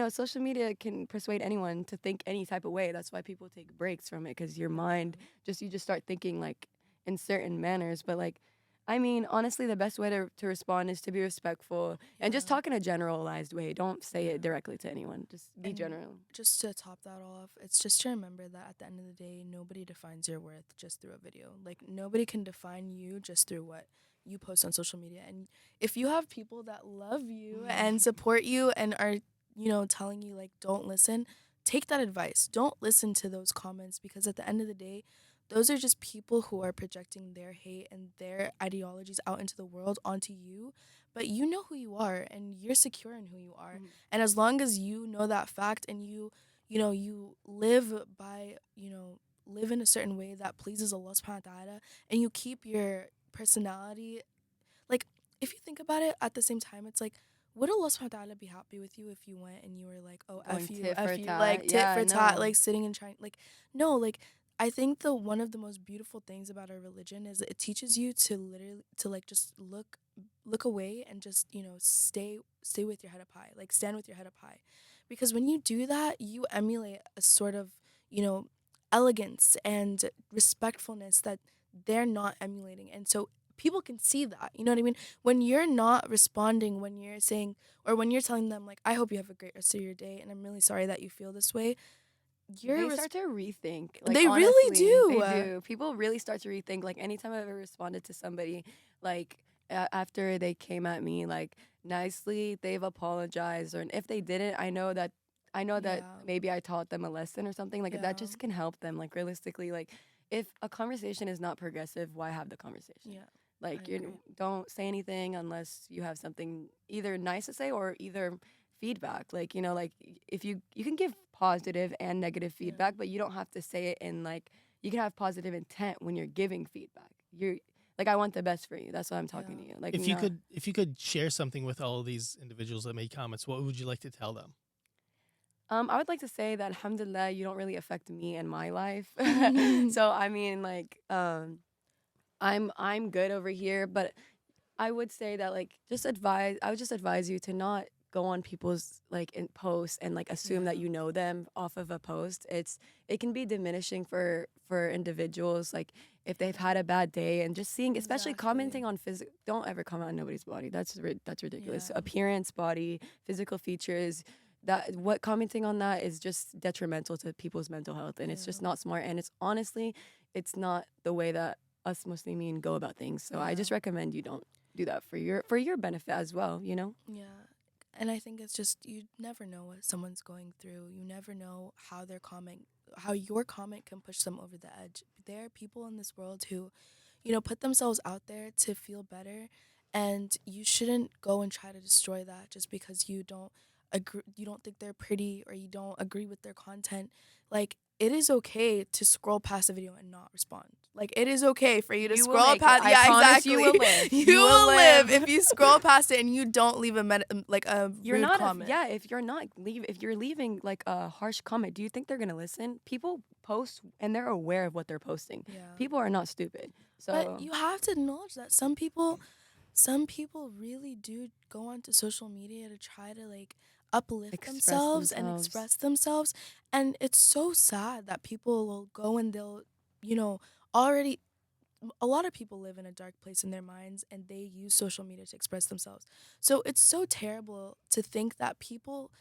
social media can persuade anyone to think any type of way. That's why people take breaks from it because your mind you just start thinking like in certain manners. But like, I mean, honestly, the best way to respond is to be respectful and just yeah. talk in a generalized way. Don't say Yeah. it directly to anyone. Just be And general. just to top that off, it's just to remember that at the end of the day, nobody defines your worth just through a video. Like, nobody can define you just through what you post on social media. And if you have people that love you and support you and are, telling you, like, don't listen, take that advice. Don't listen to those comments because at the end of the day, those are just people who are projecting their hate and their ideologies out into the world onto you. But you know who you are and you're secure in who you are. And as long as you know that fact and you live by, live in a certain way that pleases Allah subhanahu wa ta'ala, and you keep your personality. Like, if you think about it, at the same time, it's like, would Allah subhanahu wa ta'ala be happy with you if you went and you were like, oh, Going tit for F you, tat. like, tit Yeah, for tat, no. like, sitting and trying, like, no, like, I think one of the most beautiful things about our religion is it teaches you to literally, to, like, just look away and just, stay with your head up high, like, stand with your head up high. Because when you do that, you emulate a sort of, you know, elegance and respectfulness that they're not emulating. And so people can see that, you know what I mean? When you're not responding, when you're saying, or when you're telling them, like, I hope you have a great rest of your day, and I'm really sorry that you feel this way, They start to rethink. Like, they really honestly, do. they do. People really start to rethink. Like, anytime I've ever responded to somebody, like, after they came at me, like, nicely, they've apologized. Or if they didn't, I know that Yeah. maybe I taught them a lesson or something. Like, Yeah. that just can help them. Like, realistically, like, if a conversation is not progressive, why have the conversation? Yeah. Like, I you agree. don't say anything unless you have something either nice to say or either feedback. Like, like, if you can give positive and negative Yeah. feedback, but you don't have to say it in, like, you can have positive intent when you're giving feedback. You're like, I want the best for you. That's why I'm talking to Yeah. you. Like, If you could share something with all of these individuals that made comments, what would you like to tell them? I would like to say that alhamdulillah, you don't really affect me and my life. So I mean, like, I'm good over here, but I would say that, like, I would just advise you to not go on people's, like, in posts and, like, assume that Yeah. you know them off of a post. It can be diminishing for individuals, like, if they've had a bad day, and just seeing, especially commenting on physical. Don't ever comment on nobody's body. That's ridiculous. Yeah. Appearance, body, physical features. That what commenting on that is just detrimental to people's mental health, and it's just Yeah. not smart. And it's honestly, it's not the way that us Muslimin go about things. So I Yeah. just recommend you don't do that for your benefit as well, Yeah. And I think it's just, you never know what someone's going through. You never know how your comment can push them over the edge. There are people in this world who, put themselves out there to feel better, and you shouldn't go and try to destroy that just because you don't think they're pretty, or you don't agree with their content. Like, it is okay to scroll past a video and not respond. Like, it is okay for you to You will scroll make it. past. I Yeah, promise exactly. you will live. You You will will live live. if you scroll past it and you don't leave a you're rude not comment. if you're leaving, like, a harsh comment, do you think they're going to listen? People post and they're aware of what they're posting. Yeah. People are not stupid. So But you have to acknowledge that some people really do go onto social media to try to, like, uplift express themselves and themselves. express themselves. And it's so sad that people will go and they'll, already, a lot of people live in a dark place in their minds, and they use social media to express themselves. So it's so terrible to think that people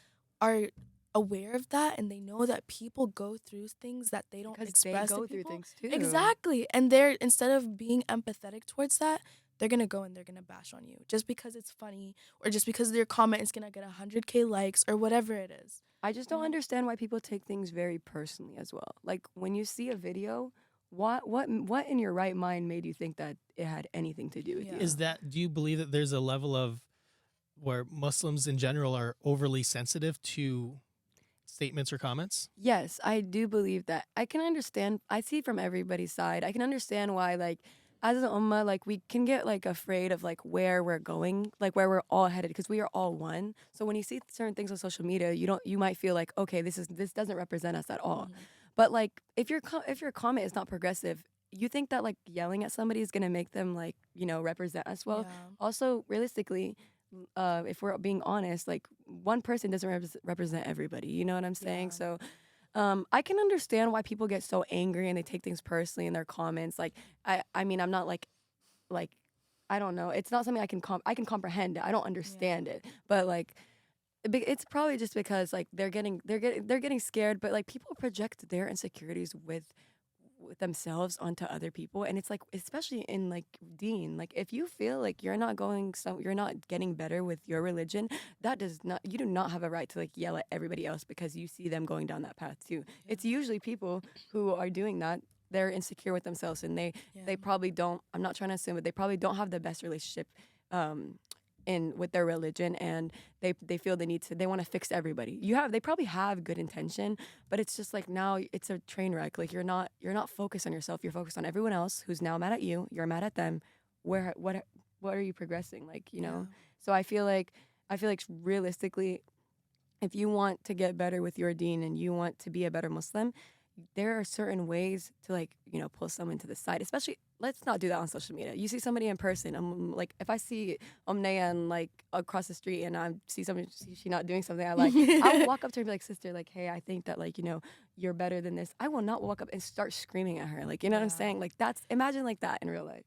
are aware of that, and they know that people go through things that they don't Because they express to go through people. things too. Exactly. And they're, instead of being empathetic towards that, they're gonna go and they're gonna bash on you just because it's funny, or just because their comment is gonna get 100K likes, or whatever it is. I just don't understand why people take things very personally as well. Like, when you see a video, what in your right mind made you think that it had anything to do with Yeah. you? Do you believe that there's a level of where Muslims in general are overly sensitive to statements or comments? Yes, I do believe that. I can understand. I see from everybody's side. I can understand why, like, as an ummah, like, we can get, like, afraid of, like, where we're going, like, where we're all headed, because we are all one. So when you see certain things on social media, you might feel like, okay, this doesn't represent us at all. But, like, if your comment is not progressive, you think that, like, yelling at somebody is gonna make them, like, represent us well. Yeah. Also, realistically, if we're being honest, like, one person doesn't represent everybody. You know what I'm saying? Yeah. So, I can understand why people get so angry and they take things personally in their comments. Like, I mean, I'm not like I don't know. It's not something I can comprehend it. I don't understand it, but, like, it's probably just because, like, they're getting scared. But, like, people project their insecurities with themselves onto other people, and it's like, especially in, like, deen, like, if you feel like you're not getting better with your religion, you do not have a right to, like, yell at everybody else because you see them going down that path too. It's usually people who are doing that, they're insecure with themselves, and they probably don't, I'm not trying to assume, but they probably don't have the best relationship in with their religion, and they feel they want to fix everybody. They probably have good intention, but it's just like now it's a train wreck. Like you're not focused on yourself, you're focused on everyone else who's now mad at you, you're mad at them. Where what are you progressing, like, you know? So I feel like realistically, if you want to get better with your deen and you want to be a better Muslim, there are certain ways to, like, you know, pull someone to the side. Especially, let's not do that on social media. You see somebody in person. I'm like, if I see Umniah and like across the street and I see somebody, she not doing something I like, I will walk up to her and be like, sister, like, hey, I think that, like, you know, you're better than this. I will not walk up and start screaming at her. Like, you know what I'm saying? Like, imagine like that in real life.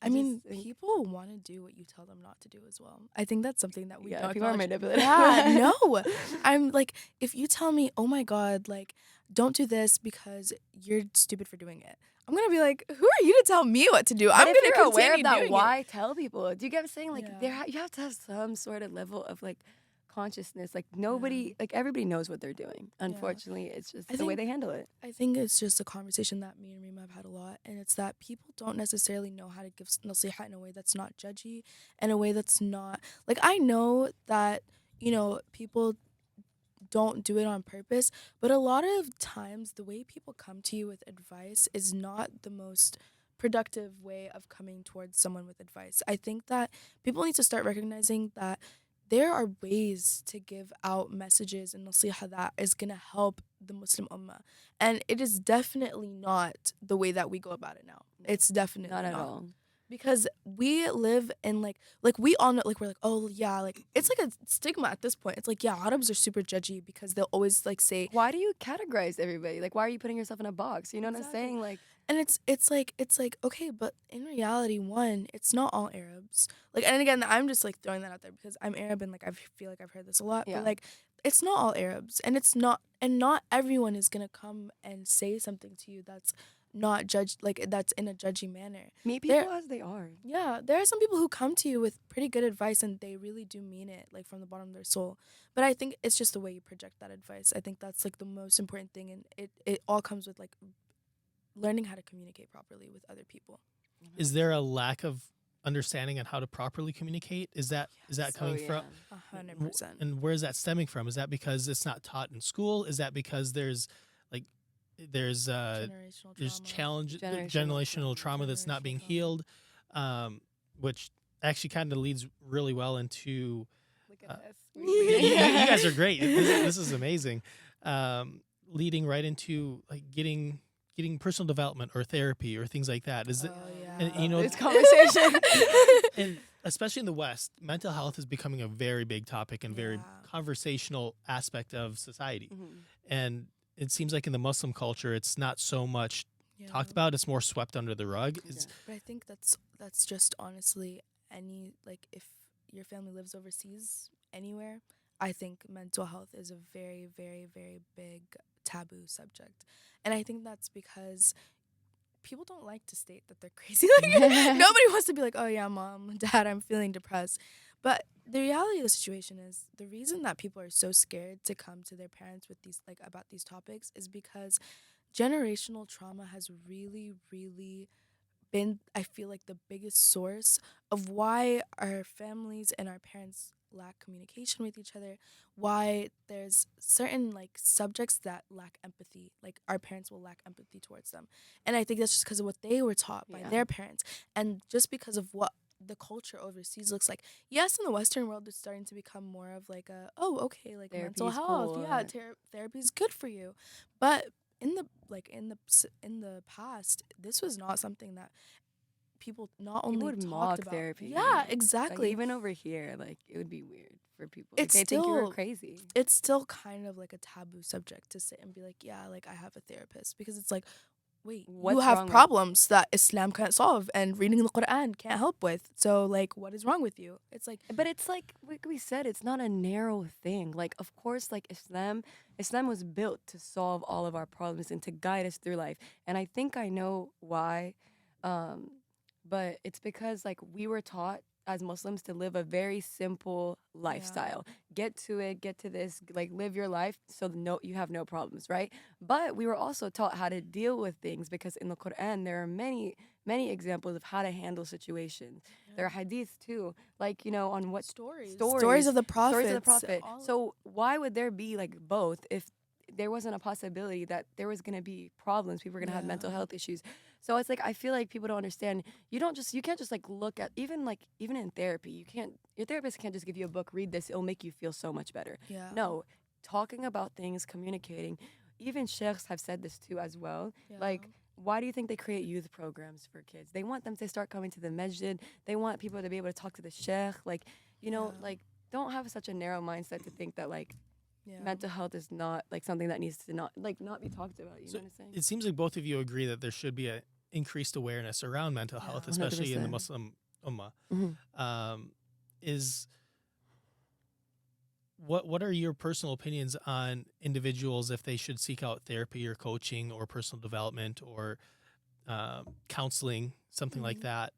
I mean, people want to do what you tell them not to do as well. I think that's something that we don't people are acknowledge. manipulative. Yeah, no. I'm like, if you tell me, oh my God, like, don't do this because you're stupid for doing it, I'm going to be like, who are you to tell me what to do? But I'm if going to you're continue aware of that, doing why it. tell people? Do you get what I'm saying? Like, Yeah. you have to have some sort of level of, like, consciousness. Like, nobody, like, everybody knows what they're doing. Unfortunately, it's just the way they handle it. I think it's just a conversation that me and Rima have had a lot, and it's that people don't necessarily know how to give nasiha in a way that's not judgy, in a way that's not, like, I know that, you know, people don't do it on purpose, but a lot of times the way people come to you with advice is not the most productive way of coming towards someone with advice. I think that people need to start recognizing that there are ways to give out messages and nasiha that is going to help the Muslim ummah. And it is definitely not the way that we go about it now. It's definitely Not at all. because we live in like we all know, like, we're like, oh yeah, like it's like a stigma at this point. It's like, yeah, Arabs are super judgy because they'll always like say, Why do you categorize everybody? Like, why are you putting yourself in a box? You know what I'm Exactly. saying? Like, and it's like, okay, but in reality, one, it's not all Arabs. Like, and again, I'm just like throwing that out there because I'm Arab and like I feel like I've heard this a lot. Yeah. But like, it's not all Arabs, and not everyone is gonna come and say something to you that's not judged, like that's in a judgy manner. meet people as they are. Yeah, there are some people who come to you with pretty good advice and they really do mean it, like from the bottom of their soul. But I think it's just the way you project that advice. I think that's like the most important thing, and it all comes with like learning how to communicate properly with other people. Is there a lack of understanding on how to properly communicate? Is that coming from 100%. and where is that stemming from? Is that because it's not taught in school? Is that because there's generational trauma that's not being healed, which actually kind of leads really well into Look at this. you guys are great. This is amazing. Leading right into like getting personal development or therapy or things like that. Is it? And, you know, this conversation. and especially in the West, mental health is becoming a very big topic and very conversational aspect of society. And it seems like in the Muslim culture, it's not so much talked about. It's more swept under the rug. But I think that's just honestly like if your family lives overseas anywhere, I think mental health is a very, very, very big taboo subject. And I think that's because people don't like to state that they're crazy. Like, nobody wants to be like, oh yeah, mom, dad, I'm feeling depressed. But the reality of the situation is the reason that people are so scared to come to their parents with these about these topics is because generational trauma has really, really been, I feel like, the biggest source of why our families and our parents lack communication with each other, why there's certain like subjects that lack empathy, like our parents will lack empathy towards them. And I think that's just because of what they were taught by their parents, and just because of what the culture overseas looks like. Yes, in the Western world, it's starting to become more of like a, oh, okay, like mental health, cool, therapy is good for you. But in the past, this was not something that people not only would talked mock about. therapy. Yeah, exactly. Like, even over here, like, it would be weird for people. It's they think you were still- crazy. It's still kind of like a taboo subject to sit and be like, yeah, like I have a therapist, because it's like, wait, What's you wrong have with- problems that Islam can't solve and reading the Quran can't help with. So like, what is wrong with you? It's like, But it's like we said, it's not a narrow thing. Like, of course, like Islam was built to solve all of our problems and to guide us through life. And I think I know why. But it's because like we were taught as Muslims to live a very simple lifestyle. Get to it, get to this, like live your life so no you have no problems, right? But we were also taught how to deal with things because in the Quran there are many examples of how to handle situations. There are hadiths too, like on what Stories of the stories of the prophets. prophet. So why would there be like both if there wasn't a possibility that there was going to be problems, people were going to have mental health issues. So it's like I feel like people don't understand. You can't just like look at even in therapy, your therapist can't just give you a book, read this, it'll make you feel so much better. Yeah. No, talking about things, communicating. Even sheikhs have said this too as well. Like, why do you think they create youth programs for kids? They want them to start coming to the masjid. They want people to be able to talk to the sheikh. Like, like don't have such a narrow mindset to think that like mental health is not like something that needs to not be talked about. You know what I'm saying? It seems like both of you agree that there should be a increased awareness around mental health, especially in the 100%. Muslim ummah. Mhm. Is what are your personal opinions on individuals if they should seek out therapy or coaching or personal development or counseling, something like that,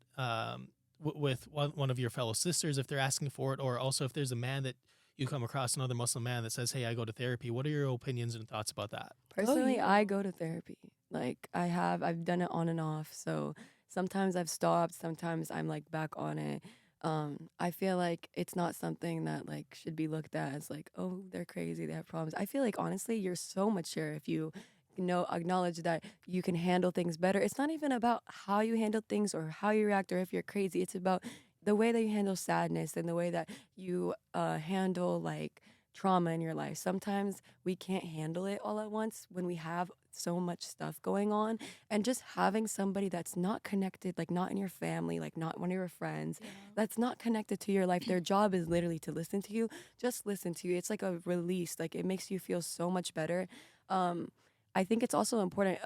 with one of your fellow sisters if they're asking for it, or also if there's a man that you come across, another Muslim man that says, "Hey, I go to therapy." What are your opinions and thoughts about that? Personally, I go to therapy. Like I've done it on and off. So sometimes I've stopped, sometimes I'm like back on it. I feel like it's not something that like should be looked at as like, oh, they're crazy, they have problems. I feel like honestly, you're so mature if you acknowledge that you can handle things better. It's not even about how you handle things or how you react or if you're crazy. It's about the way that you handle sadness and the way that you handle like trauma in your life. Sometimes we can't handle it all at once when we have so much stuff going on, and just having somebody that's not connected, like not in your family, like not one of your friends, that's not connected to your life. Their job is literally to listen to you. Just listen to you. It's like a release. Like it makes you feel so much better. Um, I think it's also important.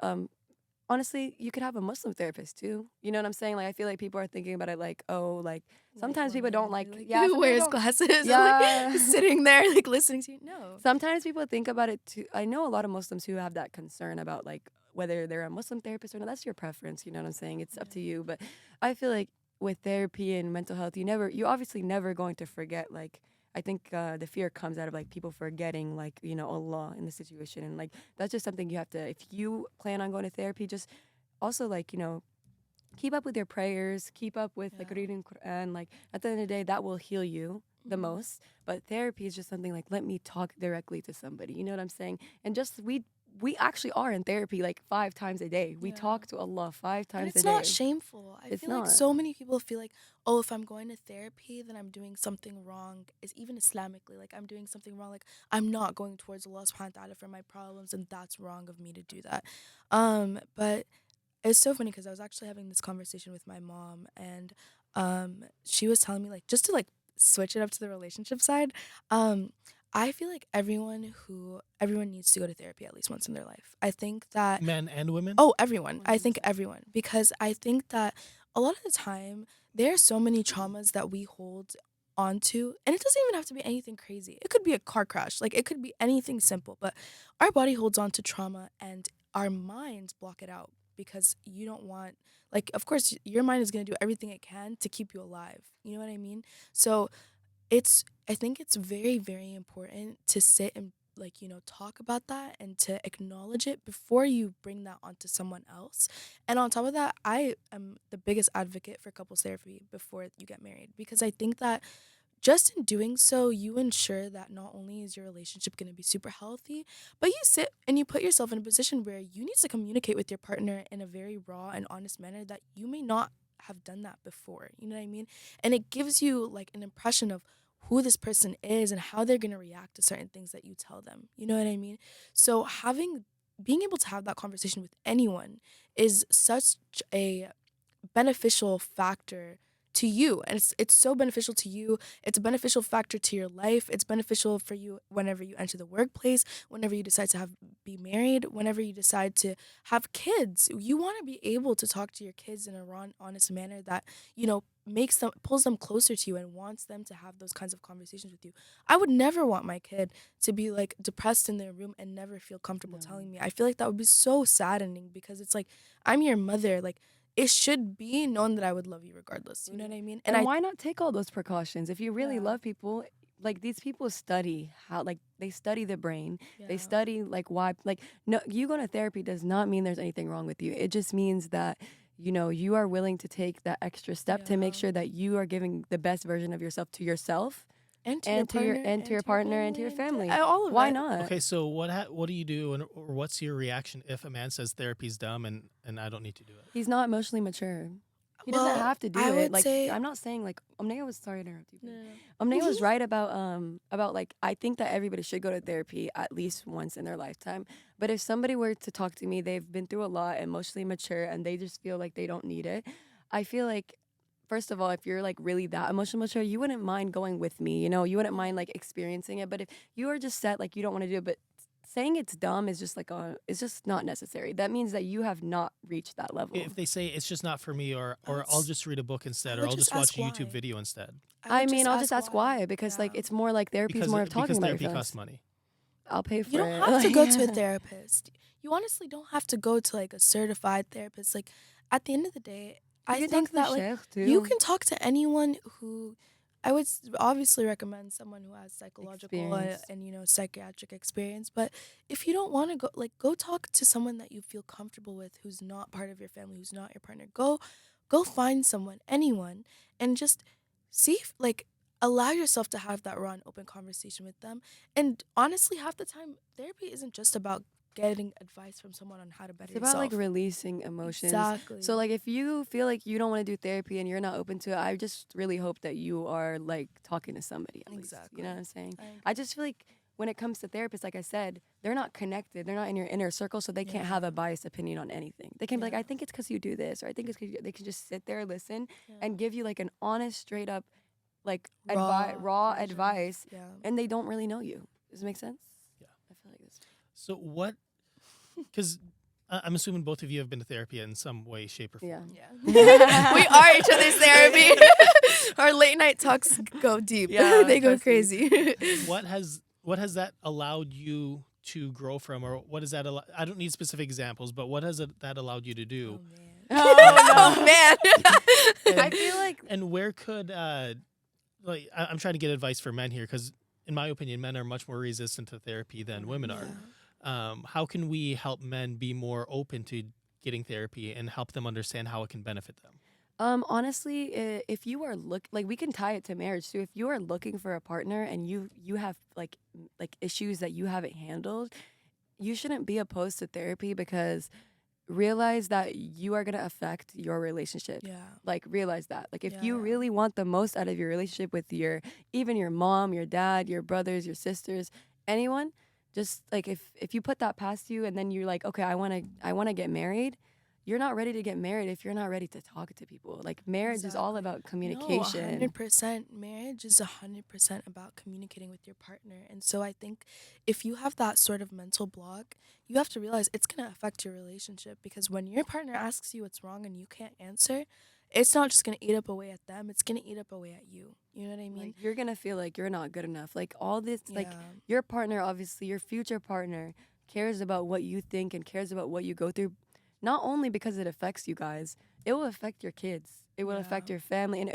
Honestly, you could have a Muslim therapist too. You know what I'm saying? Like I feel like people are thinking about it like, oh, like sometimes people don't like who some people wears don't- glasses Yeah. and like sitting there like listening to you. No. Sometimes people think about it too. I know a lot of Muslims who have that concern about like whether they're a Muslim therapist or not. That's your preference. You know what I'm saying? It's up to you. But I feel like with therapy and mental health, you obviously never going to forget. Like I think the fear comes out of like people forgetting like Allah in the situation, and like that's just something you have to. If you plan on going to therapy, just also like keep up with your prayers, keep up with like reading Quran. Like at the end of the day, that will heal you the most. But therapy is just something like let me talk directly to somebody. You know what I'm saying? And just we actually are in therapy like 5 times a day. We talk to Allah 5 times And a it's day. not shameful. I It's feel like not. so many people feel like, oh, if I'm going to therapy, then I'm doing something wrong. It's even Islamically, like I'm doing something wrong. Like I'm not going towards Allah subhanahu wa ta'ala for my problems, and that's wrong of me to do that. But it's so funny because I was actually having this conversation with my mom, and she was telling me like just to like switch it up to the relationship side. I feel like everyone needs to go to therapy at least once in their life. I think that Men and women? oh, everyone. I think everyone, because I think that a lot of the time there are so many traumas that we hold onto, and it doesn't even have to be anything crazy. It could be a car crash, like it could be anything simple, but our body holds on to trauma and our minds block it out because you don't want, like, of course your mind is going to do everything it can to keep you alive. You know what I mean? So I think it's very, very important to sit and like, talk about that and to acknowledge it before you bring that onto someone else. And on top of that, I am the biggest advocate for couples therapy before you get married, because I think that just in doing so, you ensure that not only is your relationship going to be super healthy, but you sit and you put yourself in a position where you need to communicate with your partner in a very raw and honest manner that you may not have done that before. You know what I mean? And it gives you like an impression of who this person is and how they're going to react to certain things that you tell them. You know what I mean? So being able to have that conversation with anyone is such a beneficial factor to you, and it's so beneficial to you. It's a beneficial factor to your life. It's beneficial for you whenever you enter the workplace, whenever you decide to be married, whenever you decide to have kids. You want to be able to talk to your kids in a raw and honest manner that pulls them closer to you and wants them to have those kinds of conversations with you. I would never want my kid to be like depressed in their room and never feel comfortable telling me. I feel like that would be so saddening, because it's like, I'm your mother. Like, it should be known that I would love you regardless. You know what I mean? And why not take all those precautions? If you really love people, like these people study how, like they study the brain. They study like why, like no, you go to therapy does not mean there's anything wrong with you. It just means that, you know, you are willing to take that extra step to make sure that you are giving the best version of yourself to yourself and to your partner and to your family. All of Why it. not? Okay, so what do you do, or what's your reaction if a man says therapy's dumb and I don't need to do it? He's not emotionally mature. He Well, doesn't have to do I it. would Like say- I'm not saying like Umniah was sorry to interrupt you. No. Umniah was right about like I think that everybody should go to therapy at least once in their lifetime. But if somebody were to talk to me, they've been through a lot, emotionally mature, and they just feel like they don't need it. I feel like first of all, if you're like really that emotionally mature, you wouldn't mind going with me. You know, you wouldn't mind like experiencing it. But if you are just set like you don't want to do it, but saying it's dumb is just like it's just not necessary. That means that you have not reached that level. If they say it's just not for me, or That's- I'll just read a book instead, I or would I'll just just watch ask a YouTube why. video instead, I mean, I'll just ask why because like it's more like therapy is more of talking because about therapy your costs feelings. money. I'll pay for You it. don't have to go to a therapist. You honestly don't have to go to like a certified therapist. Like at the end of the day, I You can think talk to the that like sheikh, too. you can talk to anyone who I would obviously recommend someone who has psychological Experience. and you know psychiatric experience. But if you don't want to go, like go talk to someone that you feel comfortable with, who's not part of your family, who's not your partner. Go find someone, anyone, and just see if, like allow yourself to have that raw and open conversation with them. And honestly, half the time, therapy isn't just about getting advice from someone on how to better It's about yourself. like releasing emotions. Exactly. So like if you feel like you don't want to do therapy and you're not open to it, I just really hope that you are like talking to somebody at least. You know what I'm saying? I just feel like when it comes to therapists, like I said, they're not connected. They're not in your inner circle, so they can't have a biased opinion on anything. They can be like, I think it's because you do this, or I think it's because they can just sit there, listen, and give you like an honest, straight up, like raw version. advice, Yeah. and they don't really know you. Does it make sense? Yeah. I feel like this. So what? Because I'm assuming both of you have been to therapy in some way, shape, or form. Yeah. We are each other's therapy. Our late night talks go deep. Yeah, They go trust me. crazy. What has that allowed you to grow from, or what has that? I don't need specific examples, but what has that allowed you to do? Oh man. I feel like And where could like I'm trying to get advice for men here, because in my opinion, men are much more resistant to therapy than women are. How can we help men be more open to getting therapy and help them understand how it can benefit them? honestly, if you are like we can tie it to marriage too. If you are looking for a partner and you have like issues that you haven't handled, you shouldn't be opposed to therapy because realize that you are gonna affect your relationship. Yeah. Like realize that. Like if you Yeah. really want the most out of your relationship with even your mom, your dad, your brothers, your sisters, anyone, just like if you put that past you and then you're like, okay, I wanna get married. You're not ready to get married if you're not ready to talk to people. Like marriage is all about communication. No, 100%. Marriage is 100% about communicating with your partner. And so I think if you have that sort of mental block, you have to realize it's going to affect your relationship, because when your partner asks you what's wrong and you can't answer, it's not just going to eat up away at them. It's going to eat up away at you. You know what I mean? Like, you're gonna feel like you're not good enough. Like all this, like Yeah. your partner, obviously your future partner, cares about what you think and cares about what you go through. Not only because it affects you guys, it will affect your kids. It will affect your family, and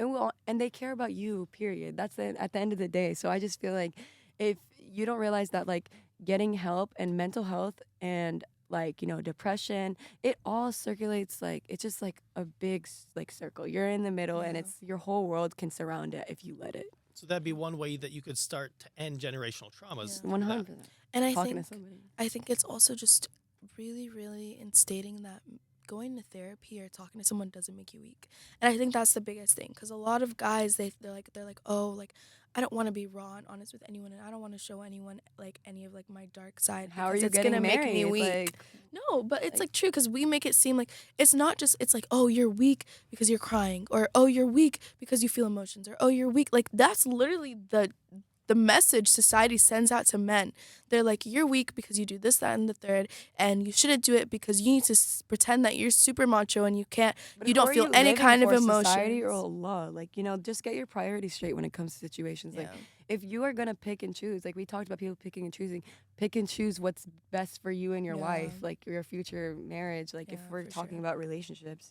and they care about you. Period. That's at the end of the day. So I just feel like if you don't realize that, like getting help and mental health and like depression, it all circulates. Like it's just like a big like circle. You're in the middle, and it's your whole world can surround it if you let it. So that'd be one way that you could start to end generational traumas. 100%. And I Talking think to somebody. I think it's also just really, really instating that going to therapy or talking to someone doesn't make you weak. And I think that's the biggest thing, because a lot of guys they're like, oh, like I don't want to be raw and honest with anyone, and I don't want to show anyone like any of like my dark side. How are because you it's getting gonna married? make me weak. Like, No, but it's like true, because we make it seem like it's not just, it's like, oh, you're weak because you're crying, or oh, you're weak because you feel emotions, or oh, you're weak. Like that's literally the message society sends out to men. They're like, you're weak because you do this, that, and the third, and you shouldn't do it because you need to pretend that you're super macho and you can't, you don't feel any kind of emotion. Society or Allah, like just get your priorities straight when it comes to situations. Like if you are gonna pick and choose, like we talked about people picking and choosing, pick and choose what's best for you and your wife, like your future marriage. Like if we're talking about relationships,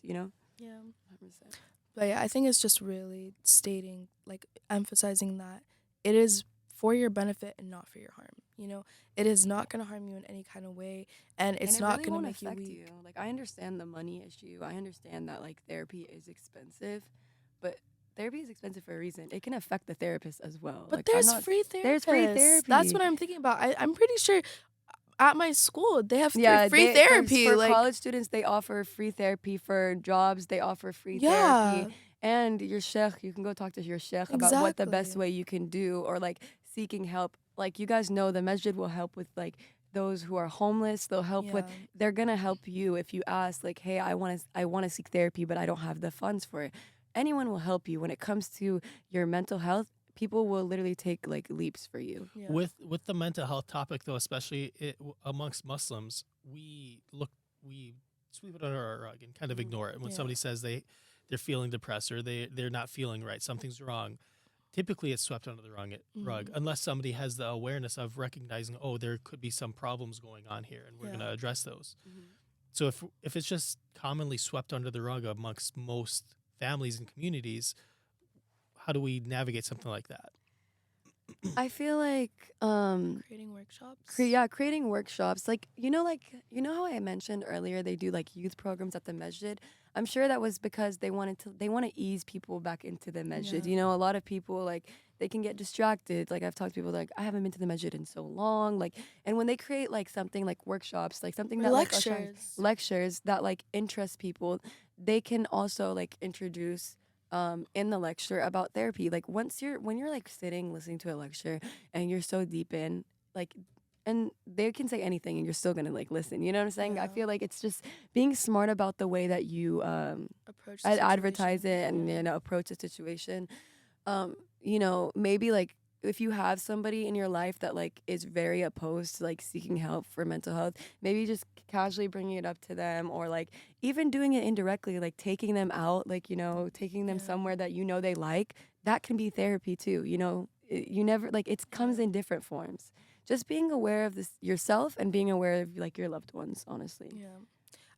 Yeah. 100%. But yeah, I think it's just really stating, like emphasizing that it is for your benefit and not for your harm. You know, it is not going to harm you in any kind of way, and And it's it not really going to won't make you affect weak. you. Like, I understand the money issue. I understand that, like, therapy is expensive, but therapy is expensive for a reason. It can affect the therapist as well. But Like, I'm there's not. free There's free therapists. That's therapy. what I'm thinking about. I'm pretty sure at my school they have Yeah, free they therapy. for Like, college students they offer free therapy. For jobs they offer free yeah, therapy. And your sheikh, you can go talk to your sheikh about what the best exactly. way you can do, or like seeking help. Like, you guys know the masjid will help with like those who are homeless. They'll help with. Yeah. They're gonna help you if you ask like, hey, I want to seek therapy, but I don't have the funds for it. Anyone will help you when it comes to your mental health. People will literally take like leaps for you. Yeah. With the mental health topic though, especially amongst Muslims, we sweep it under our rug and kind of ignore it when Yeah. somebody says they're feeling depressed or they're not feeling right, something's wrong. Typically it's swept under the rug unless somebody has the awareness of recognizing, oh, there could be some problems going on here and we're Yeah. going to address those. So if it's just commonly swept under the rug amongst most families and communities, how do we navigate something like that? I feel like Creating workshops. creating workshops. Like, how I mentioned earlier they do like youth programs at the masjid. I'm sure that was because they want to ease people back into the masjid. Yeah. A lot of people like they can get distracted. Like, I've talked to people like, I haven't been to the masjid in so long. Like, and when they create like something like workshops, like something Or that lectures. lectures that like interest people, they can also like introduce in the lecture about therapy. Like, when you're like sitting listening to a lecture and you're so deep in, like, and they can say anything and you're still gonna like listen. You know what I'm saying? I Yeah. feel like it's just being smart about the way that you Approach the advertise situation. it and Yeah. approach the situation. Maybe like if you have somebody in your life that like is very opposed to like seeking help for mental health, maybe just casually bringing it up to them, or like even doing it indirectly, like taking them out, like taking them Yeah. somewhere that they like. That can be therapy too. You never like it comes Yeah. in different forms. Just being aware of this yourself and being aware of like your loved ones, honestly. Yeah.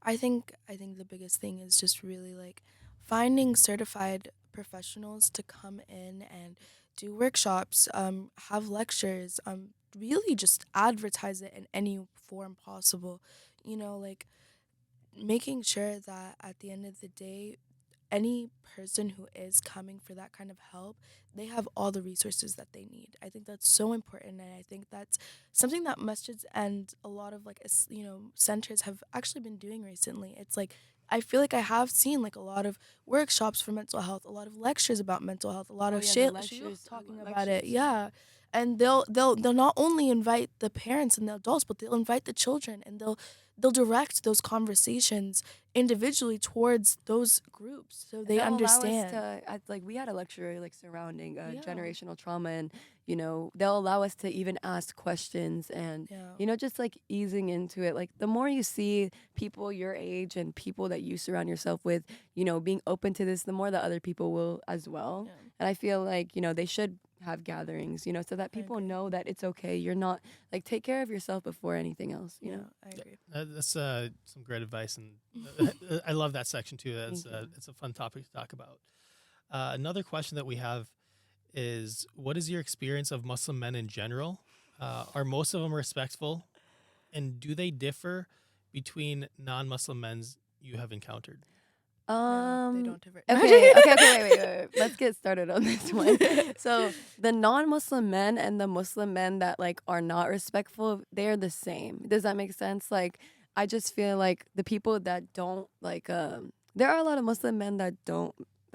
I think the biggest thing is just really like finding certified professionals to come in and do workshops, have lectures, really just advertise it in any form possible. Like making sure that at the end of the day, any person who is coming for that kind of help, they have all the resources that they need. I think that's so important, and I think that's something that masjids and a lot of like centers have actually been doing recently. It's like I feel like I have seen like a lot of workshops for mental health, a lot of lectures about mental health, a lot of shaykhs talking about it. Yeah. And they'll not only invite the parents and the adults, but they'll invite the children, and they'll direct those conversations individually towards those groups so they They'll understand. allow us to like we had a lecture like surrounding Yeah. generational trauma, and they'll allow us to even ask questions, and Yeah. just like easing into it. Like, the more you see people your age and people that you surround yourself with being open to this, the more that other people will as well. Yeah. And I feel like they should have gatherings so that people agree. know that it's okay. You're not like, take care of yourself before anything else. Yeah, I agree. That's some great advice, and I love that section too. That's Thank you. it's a fun topic to talk about. Another question that we have is, what is your experience of Muslim men in general? Are most of them respectful, and do they differ between non-Muslim men you have encountered? No, they don't differ. Okay, wait. Let's get started on this one. So the non-Muslim men and the Muslim men that like are not respectful, they're the same. Does that make sense? Like, I just feel like the people that don't like there are a lot of Muslim men that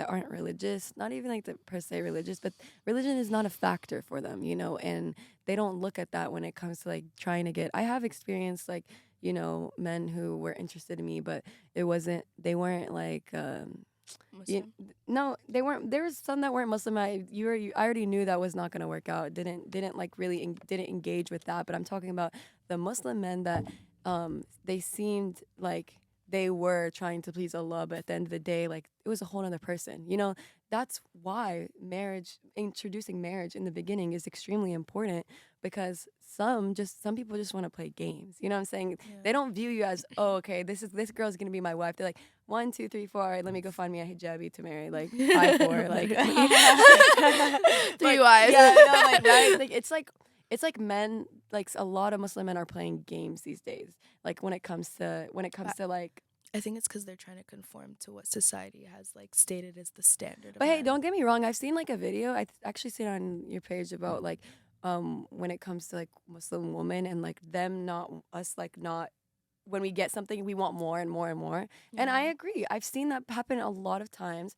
aren't religious, not even like per se religious, but religion is not a factor for them, and they don't look at that when it comes to like trying to get. I have experienced like men who were interested in me, but they weren't like Muslim? no, they weren't. There was some that weren't Muslim. I already knew that was not going to work out. Didn't like really didn't engage with that. But I'm talking about the Muslim men that they seemed like they were trying to please Allah, but at the end of the day, like it was a whole other person. You know, that's why introducing marriage in the beginning is extremely important, because some people just want to play games. You know what I'm saying? Yeah. They don't view you as, oh, okay, this girl's gonna be my wife. They're like, 1, 2, 3, 4. All right, let me go find me a hijabi to marry. Like 5, 4, like 3 like, wives. Yeah, no, like right. It's like men, like a lot of Muslim men are playing games these days. Like when it comes to like. I think it's because they're trying to conform to what society has like stated as the standard. But of hey, men. don't get me wrong. I've seen like a video. Actually seen on your page about like when it comes to like Muslim women and like them not us like not when we get something we want more and more and more. And I agree. I've seen that happen a lot of times.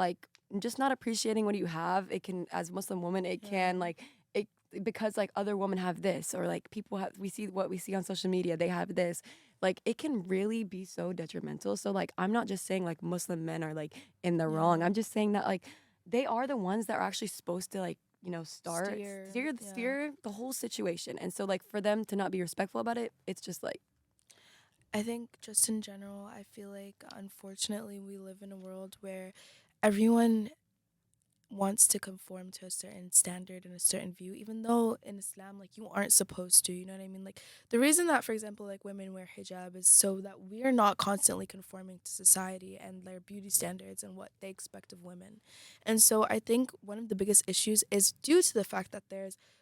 Like just not appreciating what you have. It can, as a Muslim woman, it can like it because like other women have this, or like people have, we see what we see on social media, they have this. Like it can really be so detrimental. So like I'm not just saying like Muslim men are like in the wrong. I'm just saying that like they are the ones that are actually supposed to like, you know, steer the whole situation. And so like for them to not be respectful about it, it's just like, I think just in general, I feel like unfortunately we live in a world where everyone wants to conform to a certain standard and a certain view, even though in Islam, like, you aren't supposed to, you know what I mean? Like, the reason that, for example, like, women wear hijab is so that we are not constantly conforming to society and their beauty standards and what they expect of women. And so I think one of the biggest issues is due to the fact that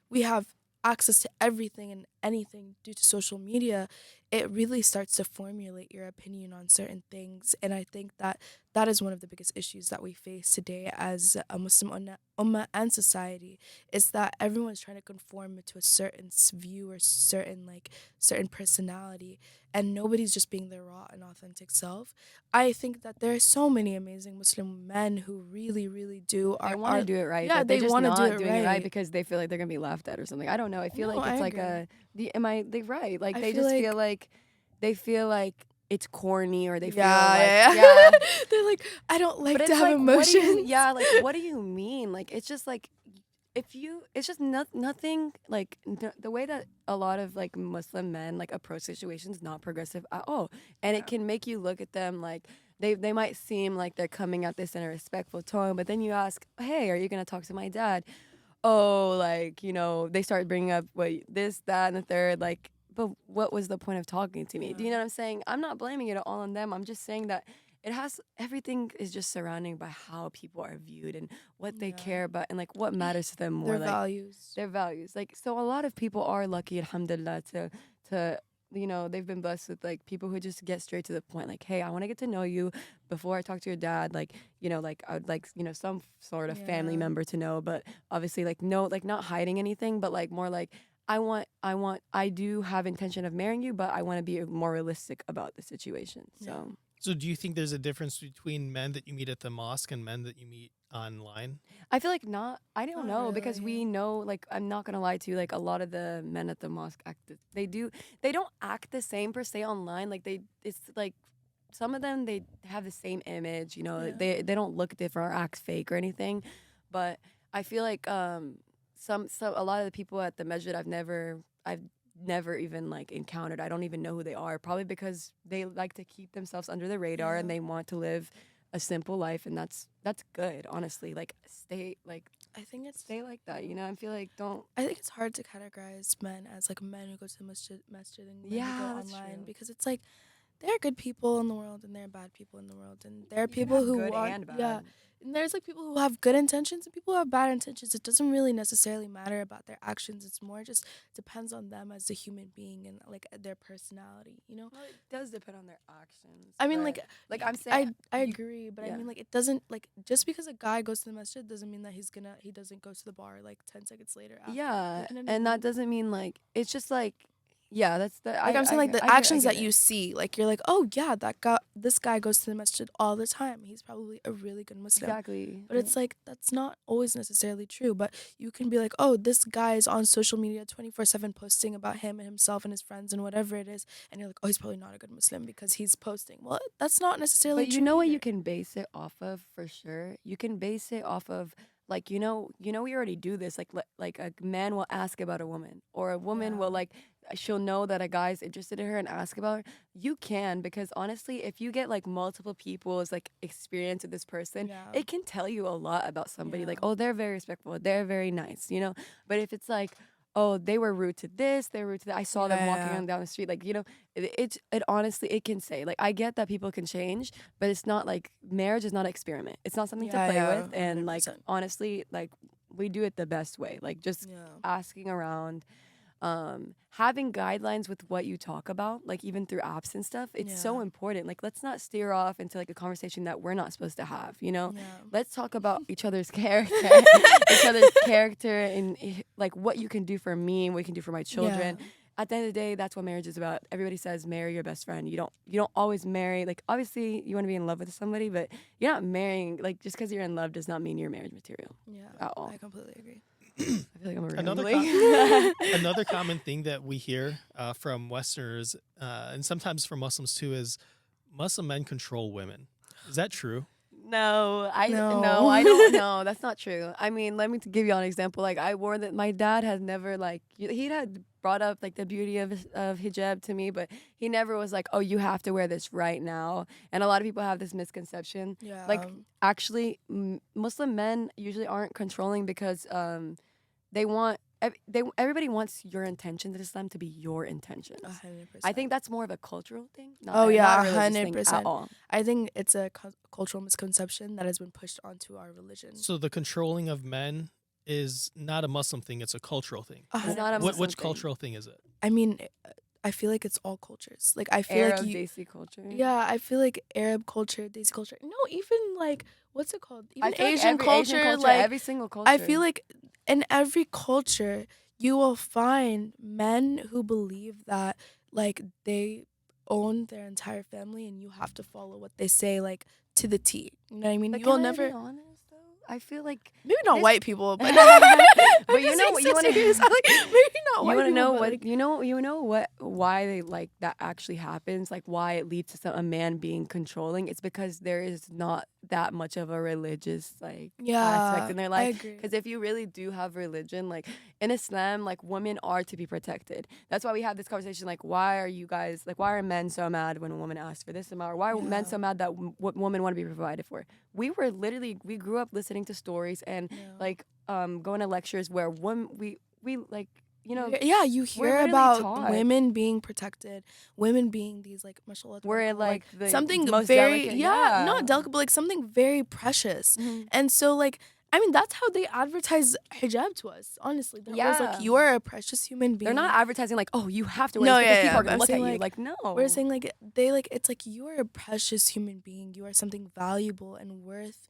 we have access to everything and anything due to social media. It really starts to formulate your opinion on certain things. And I think that is one of the biggest issues that we face today as a Muslim ummah and society, is that everyone's trying to conform to a certain view or certain personality, and nobody's just being their raw and authentic self. I think that there are so many amazing Muslim men who really, really do they want to do it right. Yeah, but they just want to not do it doing right. it right because they feel like they're gonna be laughed at or something. I don't know. I feel No, like it's I like agree. they right? Like I they feel just like- feel like they feel like it's corny, or they feel yeah, like yeah. They're like, I don't like But to it's have like, emotions. what do you mean? Like, it's just like, it's just nothing, like, the way that a lot of, like, Muslim men, like, approach situations, not progressive at all. And it can make you look at them like, they might seem like they're coming at this in a respectful tone, but then you ask, hey, are you going to talk to my dad? Oh, like, you know, they start bringing up, this, that, and the third, like, but what was the point of talking to me? Do you know what I'm saying? I'm not blaming it all on them. I'm just saying that everything is just surrounding by how people are viewed and what they care about and like what matters to them more. Their like values. Their values. Like, so a lot of people are lucky, alhamdulillah, to you know, they've been blessed with like people who just get straight to the point. Like, hey, I want to get to know you before I talk to your dad. Like, you know, like I would like, you know, some sort of family member to know, but obviously like no, like not hiding anything, but like more like I do have intention of marrying you, but I want to be more realistic about the situation. So. So do you think there's a difference between men that you meet at the mosque and men that you meet online? I feel like not. I don't Not know because really. we know. Like, I'm not gonna lie to you. Like, a lot of the men at the mosque They do. They don't act the same per se online. Like it's like some of them they have the same image. You know, they don't look different or act fake or anything. But I feel like some a lot of the people at the masjid I've never even like encountered. I don't even know who they are. Probably because they like to keep themselves under the radar and they want to live a simple life, and that's good, honestly. Like, stay like stay like that, you know. I feel like don't. I think it's hard to categorize men as like men who go to the masjid and men who go that's online, true. because it's like there are good people in the world and there are bad people in the world, and there are You can people have who good want and bad. and there's like people who have good intentions and people who have bad intentions. It doesn't really necessarily matter about their actions. It's more just depends on them as a human being and like their personality, you know. Well, it does depend on their actions. I mean, but, like I'm saying, I agree, but I mean, like, it doesn't, like, just because a guy goes to the masjid doesn't mean that he doesn't go to the bar like 10 seconds later. After. yeah, You know what I mean? and that doesn't mean like it's just like that's the Like, I'm saying, like, the I actions get that you it. see, like, you're like, oh yeah, this guy goes to the masjid all the time. He's probably a really good Muslim. Exactly. But it's like that's not always necessarily true. But you can be like, oh, this guy is on social media 24/7 posting about him and himself and his friends and whatever it is, and you're like, oh, he's probably not a good Muslim because he's posting. Well, that's not necessarily But true. you know what either. you can base it off of for sure? You can base it off of like we already do this. Like a man will ask about a woman, or a woman will like she'll know that a guy's interested in her and ask about her, you can, because honestly, if you get like multiple people's like experience with this person, Yeah. it can tell you a lot about somebody. Yeah. Like, oh, they're very respectful, they're very nice, you know. But if it's like, oh, they were rude to this, they were rude to that, I saw them walking Yeah. on down the street, like, you know, it honestly, it can say, like, I get that people can change, but it's not like, marriage is not an experiment. It's not something to Yeah, play yeah, with. And like, 100%. honestly, like, we do it the best way, like just Yeah. asking around, having guidelines with what you talk about, like even through apps and stuff. It's so Yeah. important. Like, let's not steer off into like a conversation that we're not supposed to have, you know. Yeah. Let's talk about each other's character, each other's character, and like what you can do for me and what you can do for my children. Yeah. At the end of the day, that's what marriage is about. Everybody says marry your best friend. You don't always marry, like, obviously you want to be in love with somebody, but you're not marrying, like, just because you're in love does not mean you're marriage material Yeah. at all. I completely agree. I feel like I'm Another rambling. Another common thing that we hear from Westerners and sometimes from Muslims too is Muslim men control women. Is that true? No, I No. no, I don't know. That's not true. I mean, let me give you an example. Like, I wore that. My dad has never, like, he had brought up like the beauty of hijab to me, but he never was like, oh, you have to wear this right now. And a lot of people have this misconception. Yeah. Like, actually, Muslim men usually aren't controlling because they want. Everybody wants your intentions in Islam to be your intentions. 100%. I think that's more of a cultural thing. Not Oh, yeah, not a religious thing 100%. at all. I think it's a cultural misconception that has been pushed onto our religion. So the controlling of men is not a Muslim thing; it's a cultural thing. It's not a Which Muslim thing. cultural thing is it? I mean, I feel like it's all cultures. Like, I feel Arab, like you. Desi culture. Yeah, I feel like Arab culture, Desi culture. No, even like, what's it called? Even I feel Asian like culture. Like, every single culture. I feel like in every culture, you will find men who believe that, like, they own their entire family and you have to follow what they say, like, to the T. You know what I mean? But You will can I never. be honest, though? I feel like Maybe not this- white people, but But you know what you want to serious. I'm like, maybe not you white want to people. know but, what like, you know what why they like that actually happens, like why it leads to a man being controlling. It's because there is not that much of a religious like aspect in their I life. agree. Because if you really do have religion, like in Islam, like women are to be protected. That's why we have this conversation. Like, why are you guys like? Why are men so mad when a woman asks for this amount? Or why are men Yeah. so mad that women want to be provided for? We grew up listening to stories and Yeah. like going to lectures where we like, you know, Yeah, you we're hear literally about taught. women being protected, women being these like mashallah, we're tabarakallah, like the something most very delicate, not delicate, but like something very precious. Mhm. And so like I mean that's how they advertise hijab to us. Honestly, that was Yeah. like you are a precious human being. They're not advertising like, oh, you have to wear No, this because yeah, people yeah, are but gonna I'm look at saying, you. like, Like, no. We're saying like they like it's like you are a precious human being. You are something valuable and worth,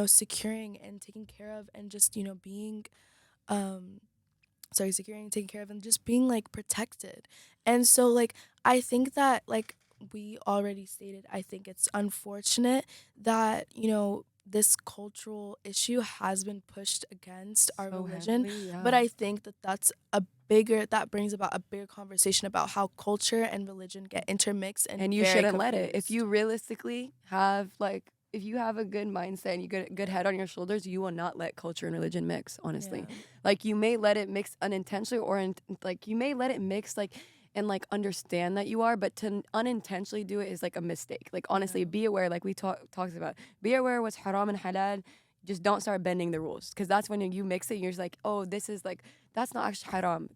securing and taking care of and just, being securing and taking care of and just being like protected. And so like I think that like we already stated, I think it's unfortunate that, this cultural issue has been pushed against our So religion. heavily, yeah. But I think that that brings about a bigger conversation about how culture and religion get intermixed and you very shouldn't let it. If confused. you realistically have like, if you have a good mindset and you get a good head on your shoulders, you will not let culture and religion mix. Honestly, Yeah. like you may let it mix unintentionally, or like you may let it mix like and like understand that you are, but to unintentionally do it is like a mistake. Like honestly, Yeah. be aware. Like we talked about, be aware what's haram and halal. Just don't start bending the rules, because that's when you mix it. And you're just like, oh, this is like that's not actually haram.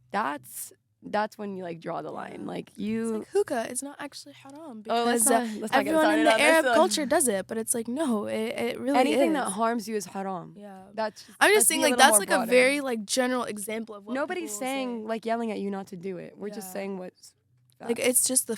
That's when you like draw the line. Yeah. Like It's you. like hookah is not actually haram Oh, because let's not get everyone started in the on this Arab one. culture does it, but it's like no, it really Anything is. that harms you is haram. Yeah. That's. I'm let's just be saying a like little that's more like broader. a very like general example of what Nobody's people will saying say. like yelling at you not to do it. We're just Yeah. saying what's. Like facts. it's just the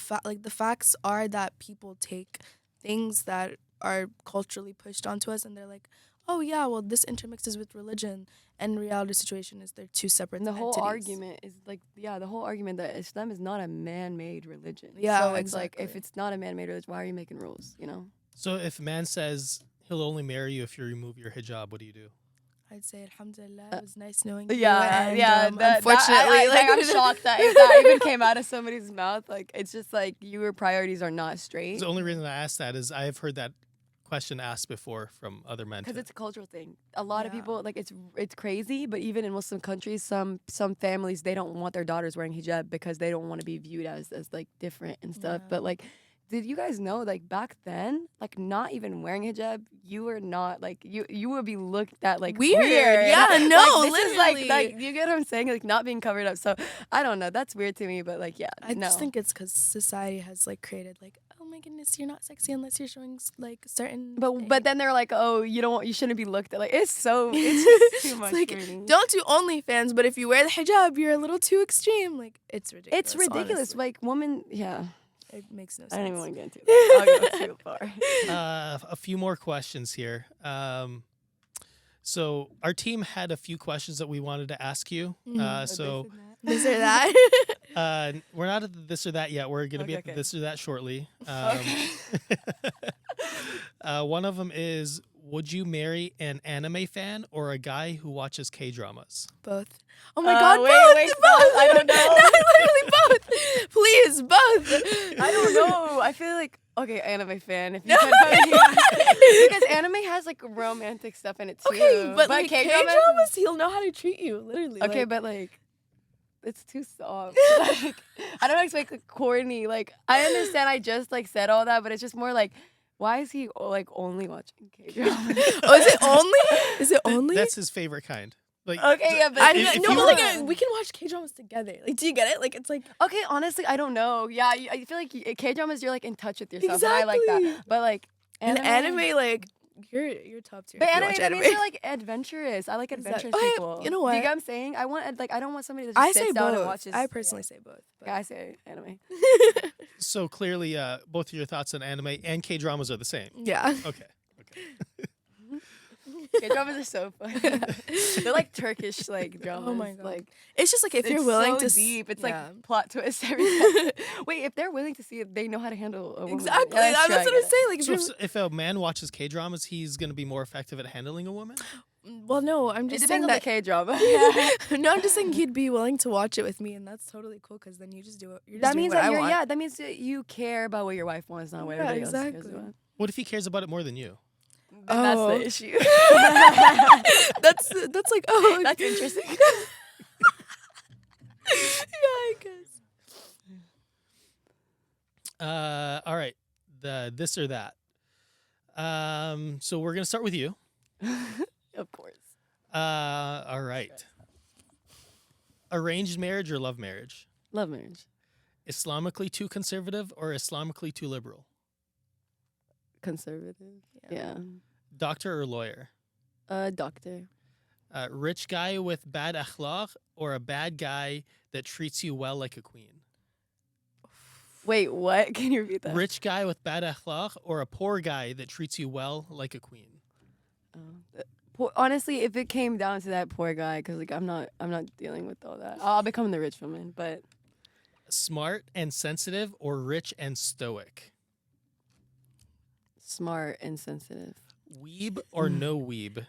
facts are that people take things that are culturally pushed onto us and they're like, oh yeah, well this intermixes with religion, and reality situation is they're two separate And the whole entities. argument is like, the whole argument that Islam is not a man-made religion. Yeah, So it's like, if exactly. it's not a man-made religion, why are you making rules? You know. So if a man says he'll only marry you if you remove your hijab, what do you do? I'd say alhamdulillah, it was nice knowing you. Yeah, And, yeah. unfortunately, like I'm shocked that if that even came out of somebody's mouth, like it's just like your priorities are not straight. The only reason I ask that is I have heard that question asked before from other men. Because too. it's a cultural thing. A lot of Yeah. people like it's crazy, but even in Muslim countries, some families they don't want their daughters wearing hijab because they don't want to be viewed as like different and stuff. Yeah. But like, did you guys know like back then, like not even wearing hijab, you were not like you would be looked at like Weird. Yeah, Like, no, this is like literally. you get what I'm saying, like not being covered up. So I don't know, that's weird to me, but like yeah, I no. just think it's because society has like created like, oh my goodness, you're not sexy unless you're showing like certain. But then they're like, oh, you shouldn't be looked at. Like it's just too much like, for me. don't do OnlyFans, but if you wear the hijab, you're a little too extreme. Like it's ridiculous. It's ridiculous. honestly. Like women, yeah. It makes no sense. I don't even want to get into that. I'll go too far. A few more questions here. So our team had a few questions that we wanted to ask you. So This or that. we're not at the this or that yet. We're going to be at the Okay. this or that shortly. One of them is, would you marry an anime fan or a guy who watches K-dramas? Both. Oh my God, wait, both. stop. I don't know. No, literally both. Please, both. I don't know. I feel like okay, anime fan. If you could, because anime has like romantic stuff in it too. Okay, but like K-dramas, K-dramas, he'll know how to treat you. Literally. okay, like, but like. It's too soft. Like, I don't expect like, corny. Like I understand. I just like said all that, but it's just more like, why is he like only watching K-dramas? Oh, is it only? Is it only? That's his favorite kind. Like, Okay, yeah, but I if know, you but were- like we can watch K-dramas together. Like, do you get it? Like, it's like okay, honestly, I don't know. Yeah, I feel like K-dramas, you're like in touch with yourself, and I like that. Exactly. But like anime, like you're top tier. But if you anime, watch that means anime. you're like adventurous. I like adventurous Okay, people. you know Do what? you get what I'm saying? I want like I don't want somebody that just I sits say down and both. watches. I personally say both. Yeah, I say anime. so clearly, both of your thoughts on anime and K-dramas are the same. Yeah. Okay. K-dramas are so fun. They're like Turkish like dramas. Oh my God. Like It's just like if you're it's willing so to deep. It's yeah. like plot twist every time. Wait, if they're willing to see it, they know how to handle a woman. Exactly. Yeah, that's true, I what I'm get it. saying. Like, So if a man watches K-dramas, he's going to be more effective at handling a woman? well, no, I'm It just depends saying on the that. K-drama. No, I'm just saying he'd be willing to watch it with me, and that's totally cool. Because then you just do it. You're just That doing means what that I you're want. that means that you care about what your wife wants, not what Yeah, everybody else cares exactly. about. What if he cares about it more than you? Then that's Oh. the issue. That's like oh, That's interesting. yeah, I guess. All right. The this or that. So we're going to start with you. Of course. All right. Arranged marriage or love marriage? Love marriage. Islamically too conservative or Islamically too liberal? Conservative. Yeah. Doctor or lawyer? Doctor. Rich guy with bad akhlaq or a bad guy that treats you well like a queen? Wait, what? Can you repeat that? Rich guy with bad akhlaq or a poor guy that treats you well like a queen? Honestly, if it came down to that poor guy, because like I'm not dealing with all that. I'll become the rich woman, but Smart and sensitive or rich and stoic? smart and sensitive. Weeb or no weeb?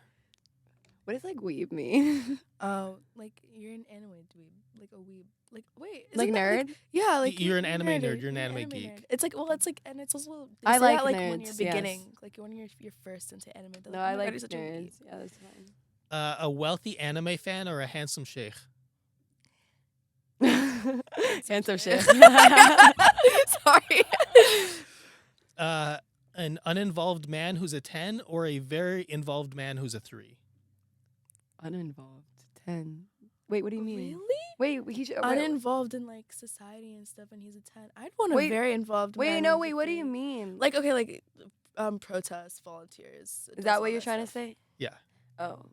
What does like weeb mean? Oh, like you're an anime dweeb, like a weeb, like wait, Like isn't that, nerd? yeah, like You're an anime nerd, or- you're an anime geek. nerd. It's like well, it's like and it's also they I say like that, like when you're nerds, yes. beginning, like when you're first into anime. They're No, like, I oh my like God, you're such a weeb. nerds. Yeah, that's fine. A wealthy anime fan or a handsome sheikh? Handsome shit. Sorry. An uninvolved man who's a 10 or a very involved man who's a 3? Uninvolved. 10. Wait, what do you mean? Really? Wait, he should. Uninvolved in like society and stuff, and he's a 10. I'd want a Wait, very involved. Wait, man no, who's wait. a What do you 3. mean? Like okay, like protests, volunteers. is that what you're trying to say? Yeah. Oh.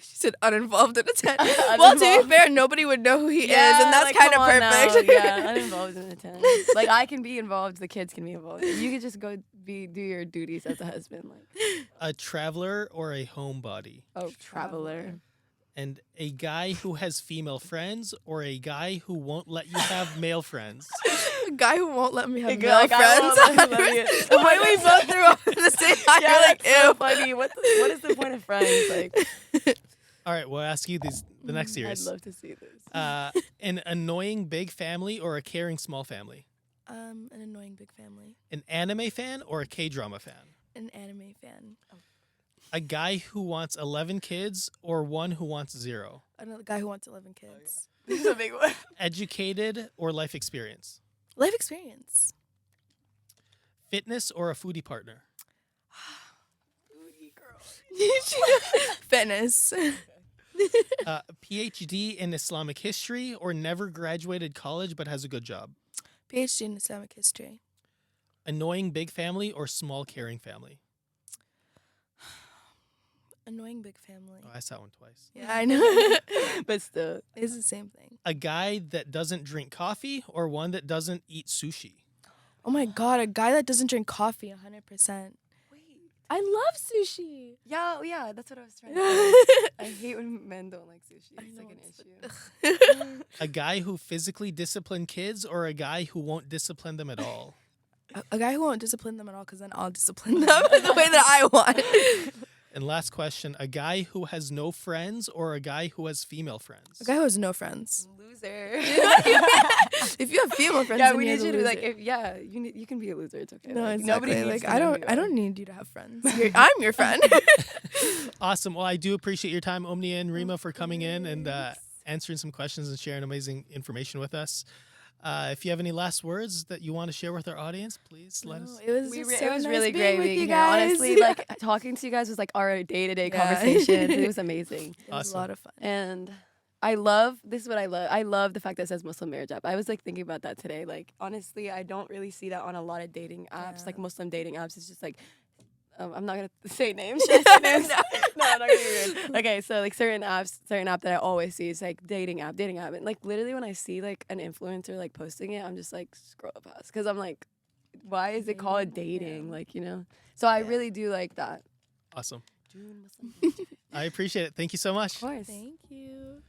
She said uninvolved in a 10. Well, to be Uninvolved. fair, nobody would know who he is, and that's like, kind of come on now. perfect. Yeah, uninvolved in the 10. Like I can be involved, the kids can be involved. You could just go do your duties as a husband. Like A traveler or a homebody? traveler. And a guy who has female friends or a guy who won't let you have male friends? A guy who won't let me have A male guy friends. won't let me love you. The way we both threw up at the same time, Yeah, you're like, that's so ew. funny. What is the point of friends? Like All right, we'll ask you the next I'd series. love to see this. An annoying big family or a caring small family? An annoying big family. An anime fan or a K-drama fan? An anime fan. A guy who wants 11 kids or one who wants 0? Another guy who wants 11 kids. This is a big one. Educated or life experience? Life experience. Fitness or a foodie partner? Foodie girl. Fitness. PhD in Islamic history or never graduated college but has a good job? PhD in Islamic history. Annoying big family or small caring family? Annoying big family. Oh, I saw that one twice. Yeah, I know. But still. It's the same thing. A guy that doesn't drink coffee or one that doesn't eat sushi? Oh my god, a guy that doesn't drink coffee 100%. Wait. I love sushi. Yeah, that's what I was trying to say. I hate when men don't like sushi. I It's know, like an it's issue. A guy who physically discipline kids or a guy who won't discipline them at all? A guy who won't discipline them at all, because then I'll discipline them the way that I want. And last question, a guy who has no friends or a guy who has female friends? A guy who has no friends. Loser. If you have female friends, Yeah, then we you're need the you to loser. like you can be a loser. It's okay. No, like, exactly. nobody Like needs to I know don't who I you don't are. need you to have friends. I'm your friend. Awesome. Well, I do appreciate your time, Umniah and Rima, for coming in and course. answering some questions and sharing amazing information with us. If you have any last words that you want to share with our audience, please let us. It was We just re- so it was nice really being great with being you here. guys. Honestly, like talking to you guys was like our day-to-day Yeah. conversations. It was amazing. It was Awesome. a lot of fun. And I love this is what I love. I love the fact that it says Muslim marriage app. I was like thinking about that today. Like honestly, I don't really see that on a lot of dating apps, Yeah. like Muslim dating apps. It's just like I'm not gonna say names. Should I say names? No, I'm not gonna be weird. Okay, so like certain app that I always see is like dating app, and like literally when I see like an influencer like posting it, I'm just like scroll past because I'm like, why is it called dating? Yeah. Like So I Yeah. really do like that. Awesome. Joon, Muslim marriage. I appreciate it. Thank you so much. Of course. Thank you.